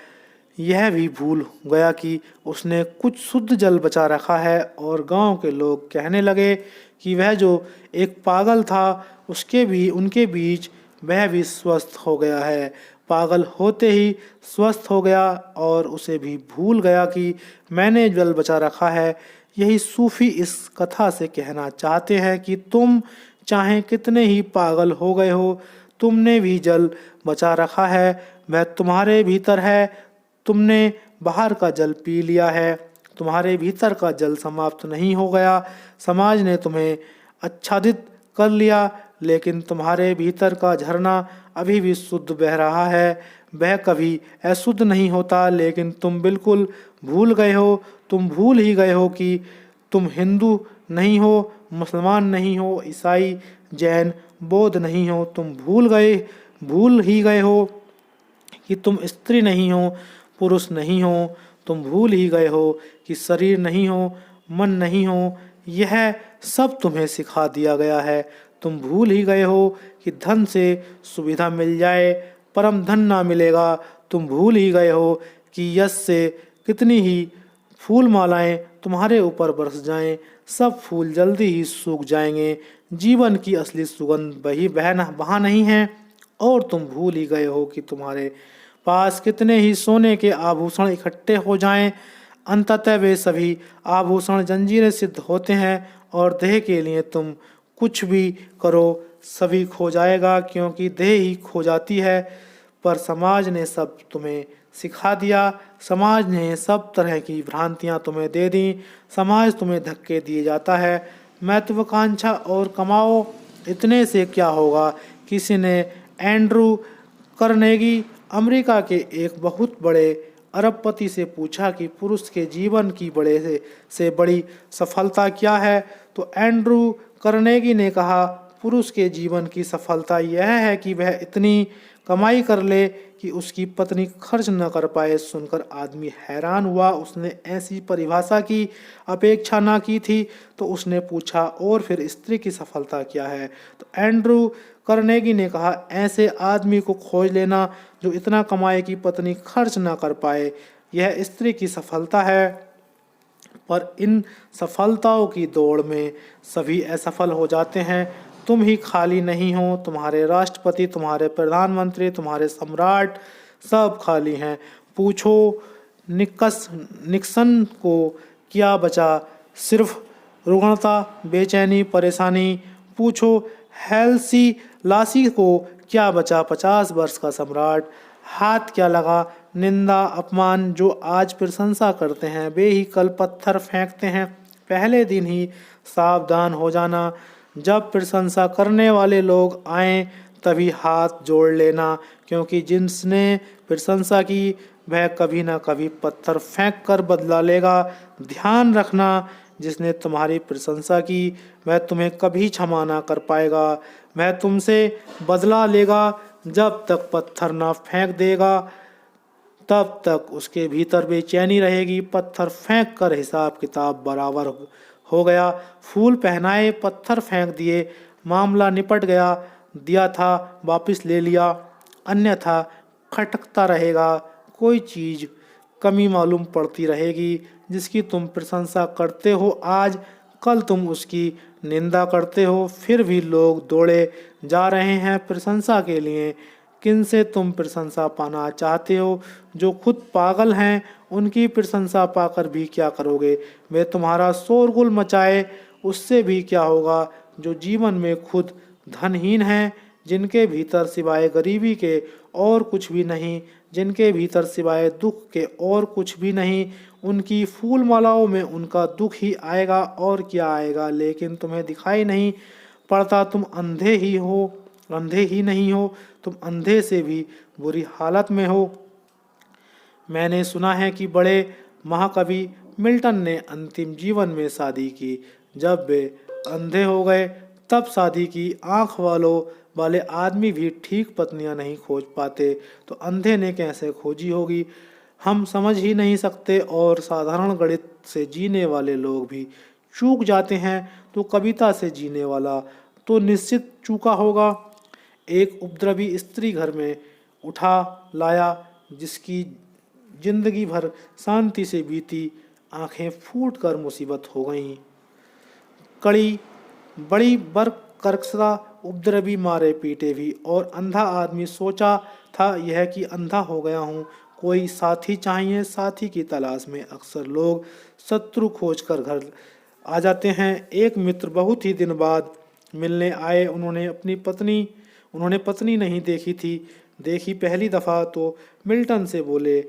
यह भी भूल गया कि उसने कुछ शुद्ध जल बचा रखा है, और गांव के लोग कहने लगे कि वह जो एक पागल था उनके बीच वह भी स्वस्थ हो गया है। पागल होते ही स्वस्थ हो गया और उसे भी भूल गया कि मैंने जल बचा रखा है। यही सूफी इस कथा से कहना चाहते हैं कि तुम चाहे कितने ही पागल हो गए हो, तुमने भी जल बचा रखा है। वह तुम्हारे भीतर है। तुमने बाहर का जल पी लिया है, तुम्हारे भीतर का जल समाप्त नहीं हो गया। समाज ने तुम्हें आच्छादित कर लिया, लेकिन तुम्हारे भीतर का झरना अभी भी शुद्ध बह रहा है। वह कभी अशुद्ध नहीं होता। लेकिन तुम बिल्कुल भूल गए हो। तुम भूल ही गए हो कि तुम हिंदू नहीं हो, मुसलमान नहीं हो, ईसाई, जैन, बौद्ध नहीं हो। तुम भूल ही गए हो कि तुम स्त्री नहीं हो, पुरुष नहीं हो। तुम भूल ही गए हो कि शरीर नहीं हो, मन नहीं हो। यह सब तुम्हें सिखा दिया गया है। तुम भूल ही गए हो कि धन से सुविधा मिल जाए, परम धन ना मिलेगा। तुम भूल ही गए हो कि यश से कितनी ही फूल मालाएं तुम्हारे ऊपर बरस जाएं, सब फूल जल्दी ही सूख जाएंगे। जीवन की असली सुगंध वहाँ नहीं है। और तुम भूल ही गए हो कि तुम्हारे पास कितने ही सोने के आभूषण इकट्ठे हो जाएं, अंततः वे सभी आभूषण जंजीरें सिद्ध होते हैं और देह के लिए तुम कुछ भी करो सभी खो जाएगा, क्योंकि देह ही खो जाती है। पर समाज ने सब तुम्हें सिखा दिया। समाज ने सब तरह की भ्रांतियां तुम्हें दे दी। समाज तुम्हें धक्के दिए जाता है। महत्वाकांक्षा और कमाओ, इतने से क्या होगा। किसी ने एंड्रू कार्नेगी, अमेरिका के एक बहुत बड़े अरबपति से पूछा कि पुरुष के जीवन की बड़े से बड़ी सफलता क्या है, तो एंड्रू कार्नेगी ने कहा, पुरुष के जीवन की सफलता यह है कि वह इतनी कमाई कर ले कि उसकी पत्नी खर्च न कर पाए सुनकर आदमी हैरान हुआ। उसने ऐसी परिभाषा की अपेक्षा न की थी। तो उसने पूछा, और फिर स्त्री की सफलता क्या है? तो एंड्रू कार्नेगी ने कहा, ऐसे आदमी को खोज लेना जो इतना कमाए कि पत्नी खर्च न कर पाए, यह स्त्री की सफलता है। पर इन सफलताओं की दौड़ में सभी असफल हो जाते हैं। तुम ही खाली नहीं हो, तुम्हारे राष्ट्रपति, तुम्हारे प्रधानमंत्री, तुम्हारे सम्राट सब खाली हैं। पूछो निक्सन को क्या बचा? सिर्फ रुग्णता, बेचैनी, परेशानी। पूछो हेल्सी लासी को क्या बचा? 50 वर्ष का सम्राट। हाथ क्या लगा? निंदा, अपमान। जो आज प्रशंसा करते हैं वे ही कल पत्थर फेंकते हैं। पहले दिन ही सावधान हो जाना। जब प्रशंसा करने वाले लोग आएं तभी हाथ जोड़ लेना, क्योंकि जिसने प्रशंसा की वह कभी ना कभी पत्थर फेंक कर बदला लेगा। ध्यान रखना, जिसने तुम्हारी प्रशंसा की वह तुम्हें कभी क्षमा ना कर पाएगा। वह तुमसे बदला लेगा। जब तक पत्थर ना फेंक देगा तब तक उसके भीतर बेचैनी रहेगी। पत्थर फेंक कर हिसाब किताब बराबर हो गया। फूल पहनाए, पत्थर फेंक दिए, मामला निपट गया। दिया था वापस ले लिया, अन्यथा खटकता रहेगा। कोई चीज कमी मालूम पड़ती रहेगी जिसकी तुम प्रशंसा करते हो आज, कल तुम उसकी निंदा करते हो। फिर भी लोग दौड़े जा रहे हैं प्रशंसा के लिए। किनसे तुम प्रशंसा पाना चाहते हो? जो खुद पागल हैं उनकी प्रशंसा पाकर भी क्या करोगे? वे तुम्हारा शोरगुल मचाए उससे भी क्या होगा? जो जीवन में खुद धनहीन हैं, जिनके भीतर सिवाय गरीबी के और कुछ भी नहीं, जिनके भीतर सिवाय दुख के और कुछ भी नहीं, उनकी फूल मालाओं में उनका दुख ही आएगा और क्या आएगा। लेकिन तुम्हें दिखाई नहीं पड़ता, तुम अंधे ही हो, अंधे ही नहीं हो, तुम अंधे से भी बुरी हालत में हो। मैंने सुना है कि बड़े महाकवि मिल्टन ने अंतिम जीवन में शादी की। जब वे अंधे हो गए तब शादी की। आंख वाले आदमी भी ठीक पत्नियां नहीं खोज पाते तो अंधे ने कैसे खोजी होगी, हम समझ ही नहीं सकते। और साधारण गणित से जीने वाले लोग भी चूक जाते हैं तो कविता से जीने वाला तो निश्चित चूका होगा। एक उपद्रवी स्त्री घर में उठा लाया जिसकी जिंदगी भर शांति से बीती, आंखें फूट कर मुसीबत हो गईं। कड़ी बड़ी बरकरकसा उपद्रवी मारे पीटे भी। और अंधा आदमी सोचा था यह कि अंधा हो गया हूँ, कोई साथी चाहिए। साथी की तलाश में अक्सर लोग शत्रु खोजकर घर आ जाते हैं। एक मित्र बहुत ही दिन बाद मिलने आए। उन्होंने पत्नी नहीं देखी थी, देखी पहली दफ़ा तो मिल्टन से बोले,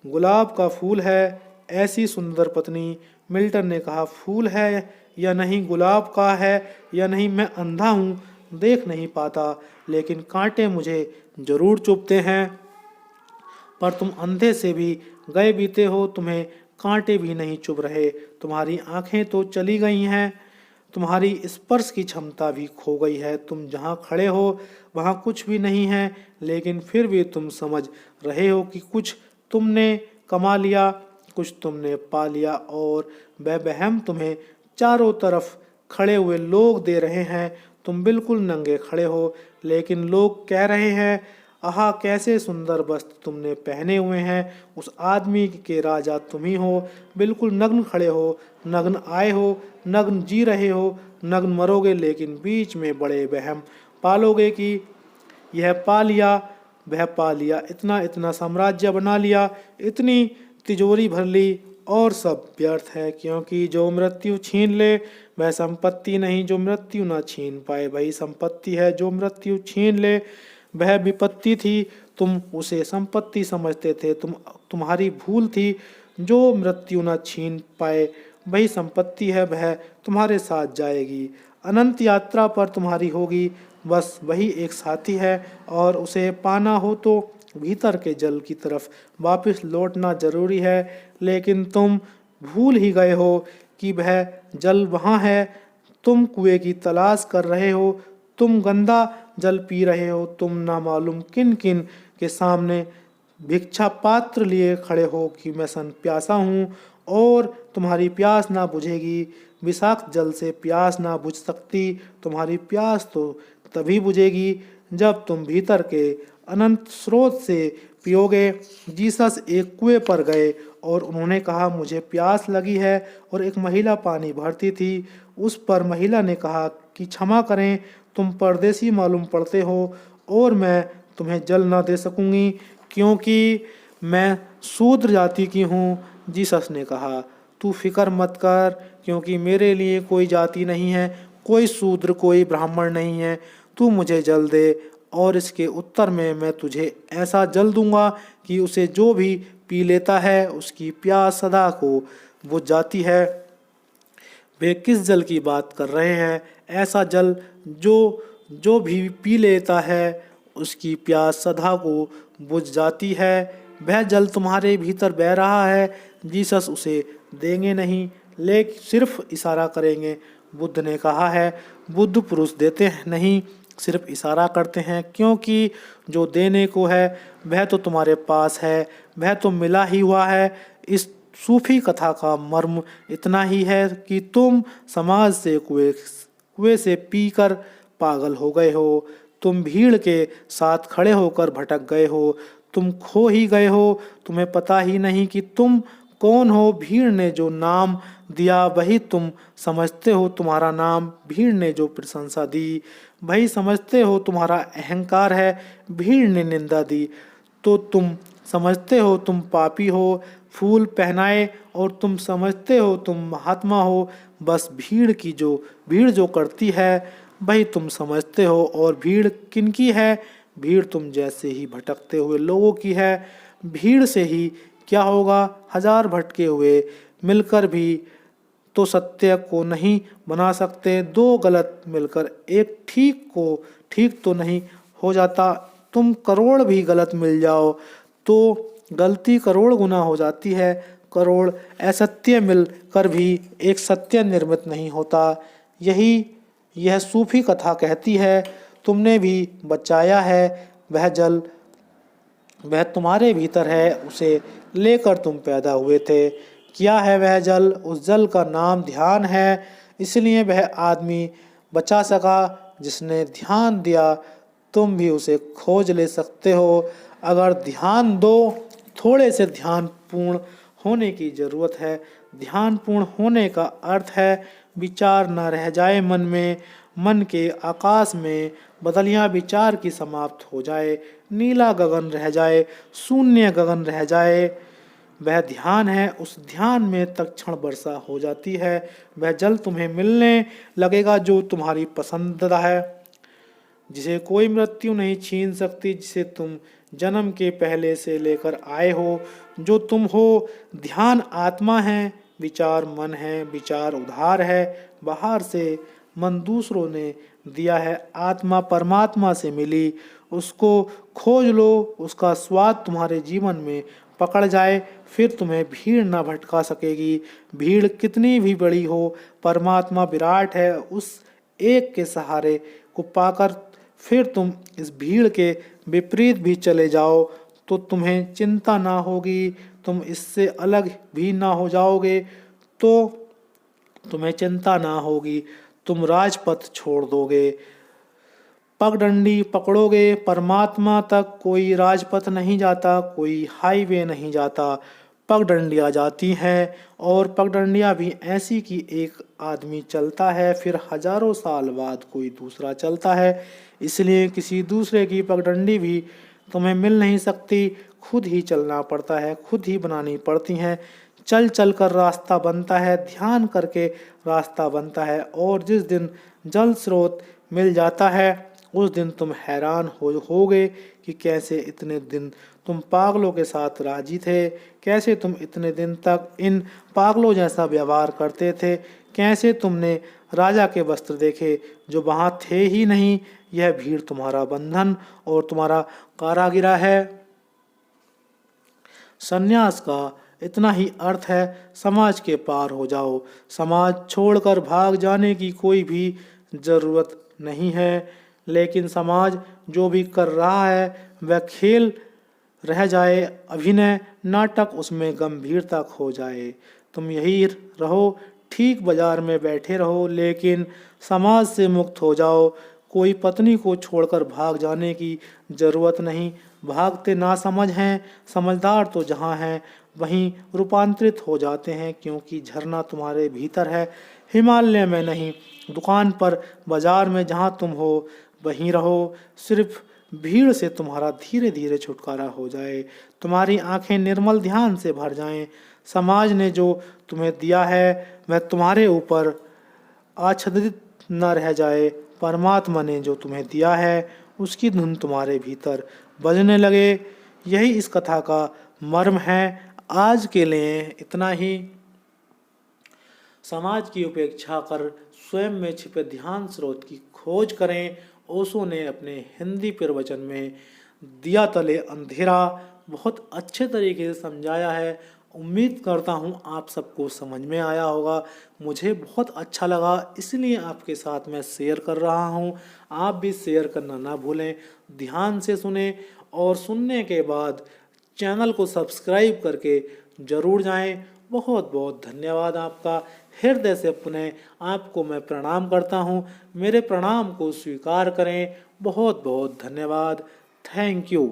गुलाब का फूल है, ऐसी सुंदर पत्नी। मिल्टन ने कहा, फूल है या नहीं, गुलाब का है या नहीं, मैं अंधा हूँ, देख नहीं पाता, लेकिन कांटे मुझे जरूर चुभते हैं। पर तुम अंधे से भी गए बीते हो, तुम्हें कांटे भी नहीं चुभ रहे। तुम्हारी आंखें तो चली गई हैं, तुम्हारी स्पर्श की क्षमता भी खो गई है। तुम जहाँ खड़े हो वहाँ कुछ भी नहीं है, लेकिन फिर भी तुम समझ रहे हो कि कुछ तुमने कमा लिया, कुछ तुमने पा लिया। और वह वहम तुम्हें चारों तरफ खड़े हुए लोग दे रहे हैं। तुम बिल्कुल नंगे खड़े हो, लेकिन लोग कह रहे हैं, आहा कैसे सुंदर वस्त्र तुमने पहने हुए हैं। उस आदमी के राजा तुम ही हो। बिल्कुल नग्न खड़े हो, नग्न आए हो, नग्न जी रहे हो, नग्न मरोगे। लेकिन बीच में बड़े वहम पालोगे कि यह पा लिया, वह पा लिया, इतना इतना साम्राज्य बना लिया, इतनी तिजोरी भर ली, और सब व्यर्थ है। क्योंकि जो मृत्यु छीन ले वह संपत्ति नहीं, जो मृत्यु ना छीन पाए वही संपत्ति है। जो मृत्यु छीन ले वह विपत्ति थी, तुम उसे संपत्ति समझते थे। तुम्हारी भूल थी। जो मृत्यु न छीन पाए वही संपत्ति है, वह तुम्हारे साथ जाएगी, अनंत यात्रा पर तुम्हारी होगी। बस वही एक साथी है, और उसे पाना हो तो भीतर के जल की तरफ वापस लौटना जरूरी है। लेकिन तुम भूल ही गए हो कि वह जल वहाँ है। तुम कुएं की तलाश कर रहे हो, तुम गंदा जल पी रहे हो, तुम ना मालूम किन किन के सामने भिक्षा पात्र लिए खड़े हो कि मैं सन प्यासा हूँ और तुम्हारी प्यास ना बुझेगी। विषाक्त जल से प्यास ना बुझ सकती। तुम्हारी प्यास तो तभी बुझेगी जब तुम भीतर के अनंत स्रोत से पियोगे। जीसस एक कुएं पर गए और उन्होंने कहा, मुझे प्यास लगी है, और एक महिला पानी भरती थी। उस पर महिला ने कहा कि क्षमा करें, तुम परदेसी मालूम पड़ते हो और मैं तुम्हें जल न दे सकूंगी क्योंकि मैं शूद्र जाति की हूँ। जीसस ने कहा, तू फिक्र मत कर, क्योंकि मेरे लिए कोई जाति नहीं है, कोई शूद्र, कोई ब्राह्मण नहीं है। तू मुझे जल दे, और इसके उत्तर में मैं तुझे ऐसा जल दूंगा कि उसे जो भी पी लेता है उसकी प्यास सदा को बुझ जाती है। वे किस जल की बात कर रहे हैं? ऐसा जल जो जो भी पी लेता है उसकी प्यास सदा को बुझ जाती है। वह जल तुम्हारे भीतर बह रहा है। जीसस उसे देंगे नहीं, लेकिन सिर्फ इशारा करेंगे। बुद्ध ने कहा है, बुद्ध पुरुष देते नहीं, सिर्फ इशारा करते हैं, क्योंकि जो देने को है वह तो तुम्हारे पास है, वह तो मिला ही हुआ है। इस सूफी कथा का मर्म इतना ही है कि तुम समाज से कुएं से पीकर पागल हो गए हो। तुम भीड़ के साथ खड़े होकर भटक गए हो। तुम खो ही गए हो। तुम्हें पता ही नहीं कि तुम कौन हो। भीड़ ने जो नाम दिया वही तुम समझते हो तुम्हारा नाम। भीड़ ने जो प्रशंसा दी वही समझते हो तुम्हारा अहंकार है। भीड़ ने निंदा दी तो तुम समझते हो तुम पापी हो। फूल पहनाए और तुम समझते हो तुम महात्मा हो। बस भीड़ जो करती है वही तुम समझते हो। और भीड़ किनकी है? भीड़ तुम जैसे ही भटकते हुए लोगों की है। भीड़ से ही क्या होगा? हजार भटके हुए मिलकर भी तो सत्य को नहीं बना सकते। दो गलत मिलकर एक ठीक तो नहीं हो जाता। तुम करोड़ भी गलत मिल जाओ तो गलती करोड़ गुना हो जाती है। करोड़ असत्य मिलकर भी एक सत्य निर्मित नहीं होता। यह सूफी कथा कहती है। तुमने भी बचाया है। वह जल वह तुम्हारे भीतर है, उसे लेकर तुम पैदा हुए थे। क्या है वह जल? उस जल का नाम ध्यान है। इसलिए वह आदमी बचा सका जिसने ध्यान दिया। तुम भी उसे खोज ले सकते हो अगर ध्यान दो। थोड़े से ध्यान पूर्ण होने की जरूरत है। ध्यान पूर्ण होने का अर्थ है विचार न रह जाए मन में। मन के आकाश में बदलियां विचार की समाप्त हो जाए। नीला गगन रह जाए, शून्य गगन रह जाए। वह ध्यान है। उस ध्यान में तत्क्षण वर्षा हो जाती है। वह जल तुम्हें मिलने लगेगा जो तुम्हारी पसंदीदा है, जिसे कोई मृत्यु नहीं छीन सकती, जिसे तुम जन्म के पहले से लेकर आए हो, जो तुम हो। ध्यान आत्मा है, विचार मन है, विचार उधार है, बाहर से मन दूसरों ने दिया है। आत्मा परमात्मा से मिली, उसको खोज लो। उसका स्वाद तुम्हारे जीवन में पकड़ जाए, फिर तुम्हें भीड़ ना भटका सकेगी। भीड़ कितनी भी बड़ी हो, परमात्मा विराट है। उस एक के सहारे को पाकर फिर तुम इस भीड़ के विपरीत भी चले जाओ तो तुम्हें चिंता ना होगी। तुम इससे अलग भी ना हो जाओगे तो तुम्हें चिंता ना होगी। तुम राजपथ छोड़ दोगे, पगडंडी पकड़ोगे। परमात्मा तक कोई राजपथ नहीं जाता, कोई हाईवे नहीं जाता। पगडंडियाँ जाती हैं, और पगडंडियाँ भी ऐसी कि एक आदमी चलता है, फिर हजारों साल बाद कोई दूसरा चलता है। इसलिए किसी दूसरे की पगडंडी भी तुम्हें मिल नहीं सकती। खुद ही चलना पड़ता है, खुद ही बनानी पड़ती हैं। चल चल कर रास्ता बनता है, ध्यान करके रास्ता बनता है। और जिस दिन जल स्रोत मिल जाता है उस दिन तुम हैरान होगे कि कैसे इतने दिन तुम पागलों के साथ राजी थे, कैसे तुम इतने दिन तक इन पागलों जैसा व्यवहार करते थे, कैसे तुमने राजा के वस्त्र देखे जो वहाँ थे ही नहीं। यह भीड़ तुम्हारा बंधन और तुम्हारा कारागिरा है। संन्यास का इतना ही अर्थ है, समाज के पार हो जाओ। समाज छोड़कर भाग जाने की कोई भी जरूरत नहीं है, लेकिन समाज जो भी कर रहा है वह खेल रह जाए अभिनय नाटक, उसमें गंभीरता खो जाए। तुम यही रहो, ठीक बाजार में बैठे रहो, लेकिन समाज से मुक्त हो जाओ। कोई पत्नी को छोड़कर भाग जाने की जरूरत नहीं। भागते ना समझ हैं, समझदार तो जहाँ हैं वहीं रूपांतरित हो जाते हैं, क्योंकि झरना तुम्हारे भीतर है, हिमालय में नहीं। दुकान पर, बाजार में, जहाँ तुम हो वहीं रहो। सिर्फ भीड़ से तुम्हारा धीरे धीरे छुटकारा हो जाए, तुम्हारी आंखें निर्मल ध्यान से भर जाएं। समाज ने जो तुम्हें दिया है वह तुम्हारे ऊपर आच्छादित न रह जाए। परमात्मा ने जो तुम्हें दिया है उसकी धुन तुम्हारे भीतर बजने लगे। यही इस कथा का मर्म है। आज के लिए इतना ही। समाज की उपेक्षा कर स्वयं में छिपे ध्यान स्रोत की खोज करें। ओशो ने अपने हिंदी प्रवचन में दिया तले अंधेरा बहुत अच्छे तरीके से समझाया है। उम्मीद करता हूँ आप सबको समझ में आया होगा। मुझे बहुत अच्छा लगा, इसलिए आपके साथ मैं शेयर कर रहा हूँ। आप भी शेयर करना ना भूलें। ध्यान से सुने और सुनने के बाद चैनल को सब्सक्राइब करके ज़रूर जाएं। बहुत बहुत धन्यवाद आपका। हृदय से पुनः आपको मैं प्रणाम करता हूँ। मेरे प्रणाम को स्वीकार करें। बहुत बहुत धन्यवाद। Thank you.